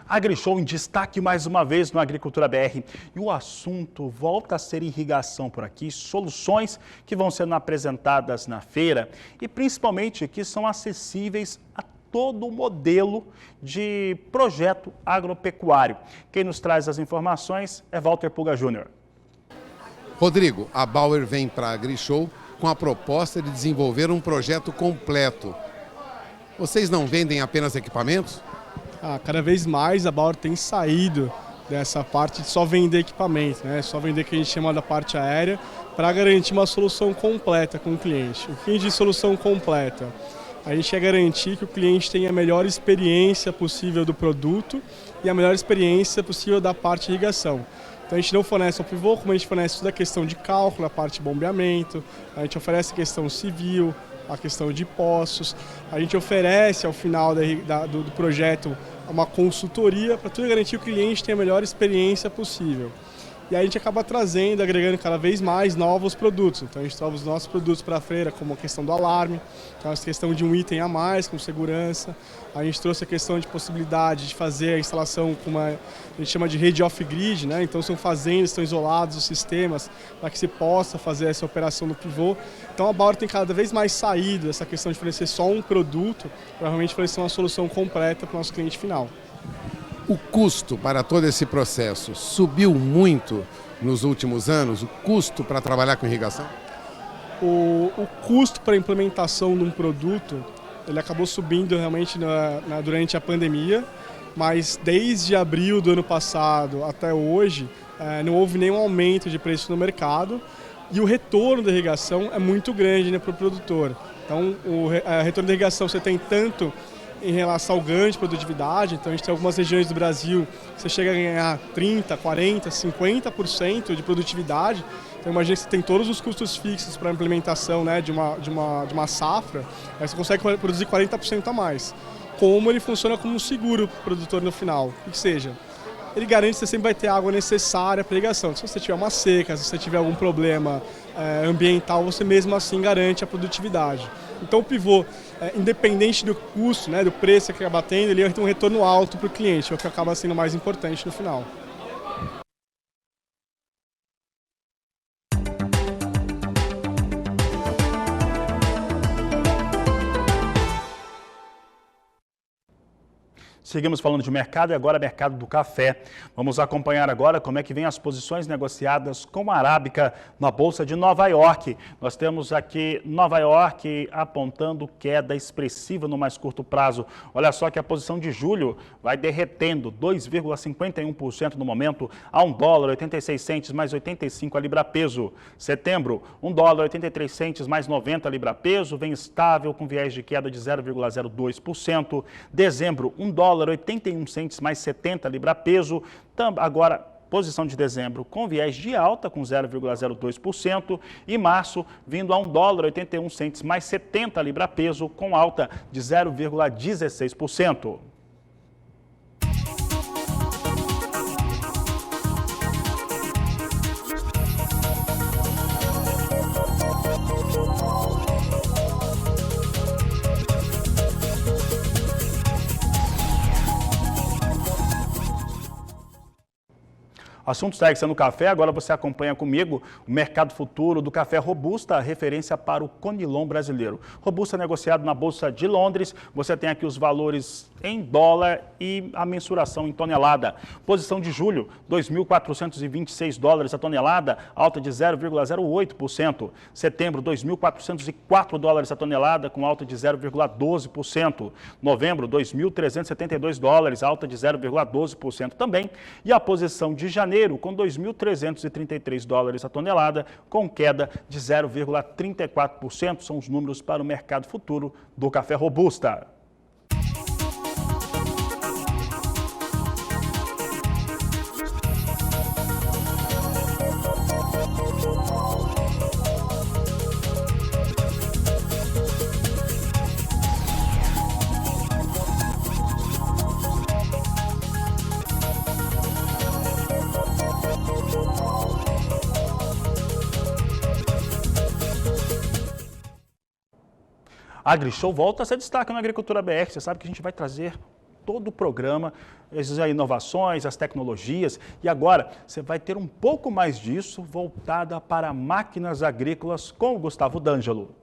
Speaker 1: AgriShow em destaque mais uma vez no Agricultura BR. E o assunto volta a ser irrigação por aqui, soluções que vão sendo apresentadas na feira e principalmente que são acessíveis a todo o modelo de projeto agropecuário. Quem nos traz as informações é Walter Puga Júnior.
Speaker 2: Rodrigo, a Bauer vem para a AgriShow com a proposta de desenvolver um projeto completo. Vocês não vendem apenas equipamentos?
Speaker 12: Cada vez mais a Bauer tem saído dessa parte de só vender equipamento, né? Só vender o que a gente chama da parte aérea, para garantir uma solução completa com o cliente. O que a gente diz solução completa? A gente quer garantir que o cliente tenha a melhor experiência possível do produto e a melhor experiência possível da parte de irrigação. Então a gente não fornece o pivô, como a gente fornece toda a questão de cálculo, a parte de bombeamento, a gente oferece a questão civil, a questão de poços, a gente oferece ao final do projeto uma consultoria para tudo garantir que o cliente tenha a melhor experiência possível. E aí a gente acaba trazendo, agregando cada vez mais novos produtos. Então a gente traz os nossos produtos para a feira, como a questão do alarme, então a questão de um item a mais com segurança. A gente trouxe a questão de possibilidade de fazer a instalação com a gente chama de rede off-grid, né? Então são fazendas, estão isolados os sistemas para que se possa fazer essa operação no pivô. Então a Bauer tem cada vez mais saído dessa questão de fornecer só um produto para realmente fornecer uma solução completa para o nosso cliente final.
Speaker 2: O custo para todo esse processo subiu muito nos últimos anos? O custo para trabalhar com irrigação?
Speaker 12: O custo para a implementação de um produto, ele acabou subindo realmente durante a pandemia, mas desde abril do ano passado até hoje, não houve nenhum aumento de preço no mercado e o retorno da irrigação é muito grande, né, para o produtor. Então, o retorno da irrigação você tem tanto em relação ao ganho de produtividade, então a gente tem algumas regiões do Brasil que você chega a ganhar 30%, 40%, 50% de produtividade. Então imagina que você tem todos os custos fixos para a implementação, né, de uma safra, aí você consegue produzir 40% a mais. Como ele funciona como um seguro para o produtor no final, que seja, ele garante que você sempre vai ter água necessária para a irrigação. Se você tiver uma seca, se você tiver algum problema ambiental, você mesmo assim garante a produtividade. Então o pivô, independente do custo, né, do preço que acaba tendo, ele vai ter um retorno alto para o cliente, é o que acaba sendo mais importante no final.
Speaker 1: Seguimos falando de mercado e agora mercado do café. Vamos acompanhar agora como é que vem as posições negociadas com a Arábica na Bolsa de Nova York. Nós temos aqui Nova York apontando queda expressiva no mais curto prazo. Olha só que a posição de julho vai derretendo 2,51% no momento a $1,86 mais 85 a libra peso. Setembro, $1,83 mais 90 a libra peso, vem estável com viés de queda de 0,02%. Dezembro, $1,81 mais 70 libra peso. Agora, posição de dezembro com viés de alta, com 0,02%. E março, vindo a $1,81 mais 70 libra peso, com alta de 0,16%. Assunto segue sendo café, agora você acompanha comigo o mercado futuro do café Robusta, referência para o Conilon brasileiro. Robusta negociado na Bolsa de Londres, você tem aqui os valores em dólar e a mensuração em tonelada. Posição de julho, $2.426 a tonelada, alta de 0,08%. Setembro, $2.404 a tonelada, com alta de 0,12%. Novembro, $2.372, alta de 0,12% também. E a posição de janeiro, com $2.333 a tonelada, com queda de 0,34%. São os números para o mercado futuro do café Robusta. A AgriShow volta a ser destaque na Agricultura BR. Você sabe que a gente vai trazer todo o programa, as inovações, as tecnologias. E agora você vai ter um pouco mais disso voltada para máquinas agrícolas com o Gustavo D'Angelo.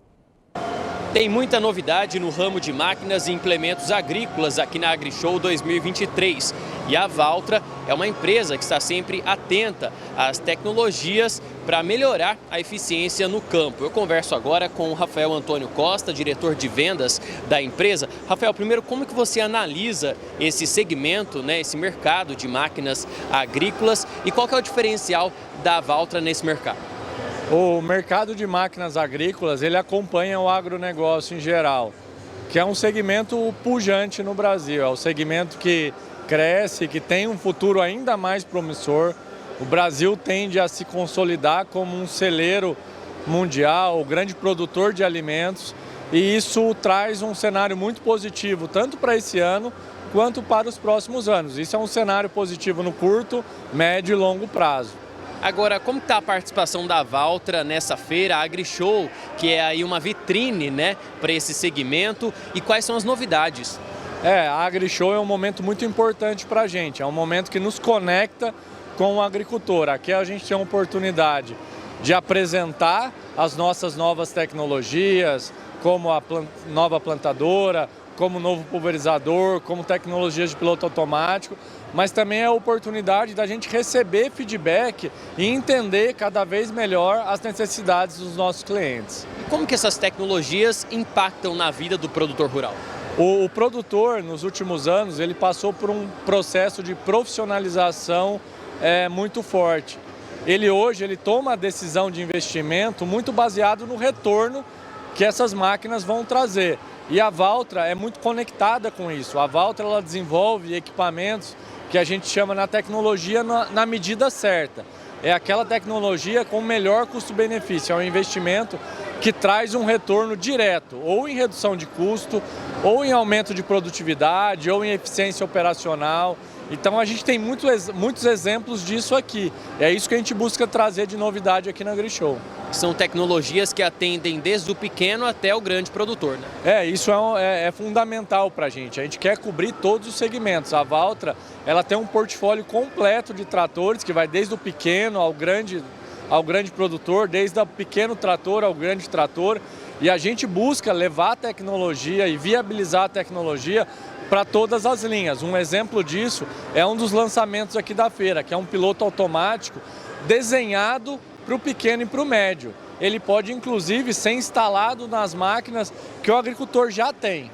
Speaker 6: Tem muita novidade no ramo de máquinas e implementos agrícolas aqui na AgriShow 2023. E a Valtra é uma empresa que está sempre atenta às tecnologias para melhorar a eficiência no campo. Eu converso agora com o Rafael Antônio Costa, diretor de vendas da empresa. Rafael, primeiro, como que você analisa esse segmento, esse mercado de máquinas agrícolas e qual que é o diferencial da Valtra nesse mercado?
Speaker 13: O mercado de máquinas agrícolas, ele acompanha o agronegócio em geral, que é um segmento pujante no Brasil, é um segmento que cresce, que tem um futuro ainda mais promissor. O Brasil tende a se consolidar como um celeiro mundial, o grande produtor de alimentos, e isso traz um cenário muito positivo, tanto para esse ano quanto para os próximos anos. Isso é um cenário positivo no curto, médio e longo prazo.
Speaker 6: Agora, como está a participação da Valtra nessa feira, a AgriShow, que é aí uma vitrine, para esse segmento, e quais são as novidades?
Speaker 13: A AgriShow é um momento muito importante para a gente, é um momento que nos conecta com o agricultor. Aqui a gente tem a oportunidade de apresentar as nossas novas tecnologias, como a nova plantadora, como o novo pulverizador, como tecnologias de piloto automático, mas também é a oportunidade da gente receber feedback e entender cada vez melhor as necessidades dos nossos clientes.
Speaker 6: E como que essas tecnologias impactam na vida do produtor rural?
Speaker 13: O produtor, nos últimos anos, ele passou por um processo de profissionalização muito forte. Ele toma a decisão de investimento muito baseado no retorno que essas máquinas vão trazer. E a Valtra é muito conectada com isso. A Valtra ela desenvolve equipamentos que a gente chama na tecnologia na medida certa. É aquela tecnologia com o melhor custo-benefício, é um investimento que traz um retorno direto, ou em redução de custo, ou em aumento de produtividade, ou em eficiência operacional. Então a gente tem muitos exemplos disso aqui. É isso que a gente busca trazer de novidade aqui na AgriShow.
Speaker 6: São tecnologias que atendem desde o pequeno até o grande produtor,
Speaker 13: Isso é fundamental para a gente. A gente quer cobrir todos os segmentos. A Valtra, ela tem um portfólio completo de tratores que vai desde o pequeno ao grande produtor, desde o pequeno trator ao grande trator. E a gente busca levar a tecnologia e viabilizar a tecnologia para todas as linhas. Um exemplo disso é um dos lançamentos aqui da feira, que é um piloto automático desenhado para o pequeno e para o médio. Ele pode, inclusive, ser instalado nas máquinas que o agricultor já tem.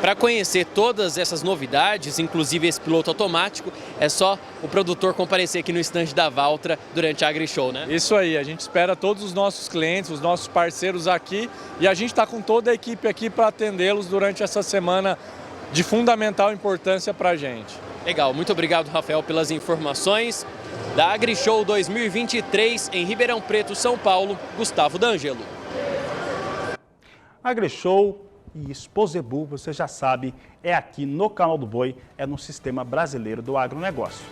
Speaker 6: Para conhecer todas essas novidades, inclusive esse piloto automático, é só o produtor comparecer aqui no estande da Valtra durante a AgriShow, né?
Speaker 13: Isso aí, a gente espera todos os nossos clientes, os nossos parceiros aqui, e a gente está com toda a equipe aqui para atendê-los durante essa semana de fundamental importância para a gente.
Speaker 6: Legal, muito obrigado, Rafael, pelas informações. Da AgriShow 2023 em Ribeirão Preto, São Paulo, Gustavo D'Angelo.
Speaker 1: AgriShow e Exposebu, você já sabe, é aqui no Canal do Boi, é no Sistema Brasileiro do Agronegócio.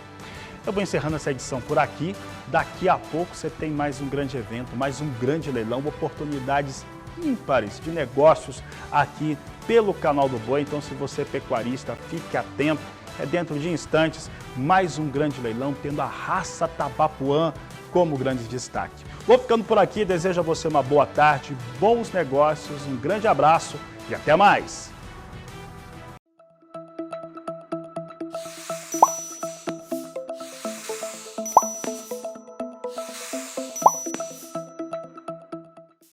Speaker 1: Eu vou encerrando essa edição por aqui. Daqui a pouco você tem mais um grande evento, mais um grande leilão, oportunidades ímpares de negócios aqui pelo Canal do Boi. Então, se você é pecuarista, fique atento. É dentro de instantes, mais um grande leilão, tendo a raça Tabapuã como grande destaque. Vou ficando por aqui, desejo a você uma boa tarde, bons negócios, um grande abraço e até mais!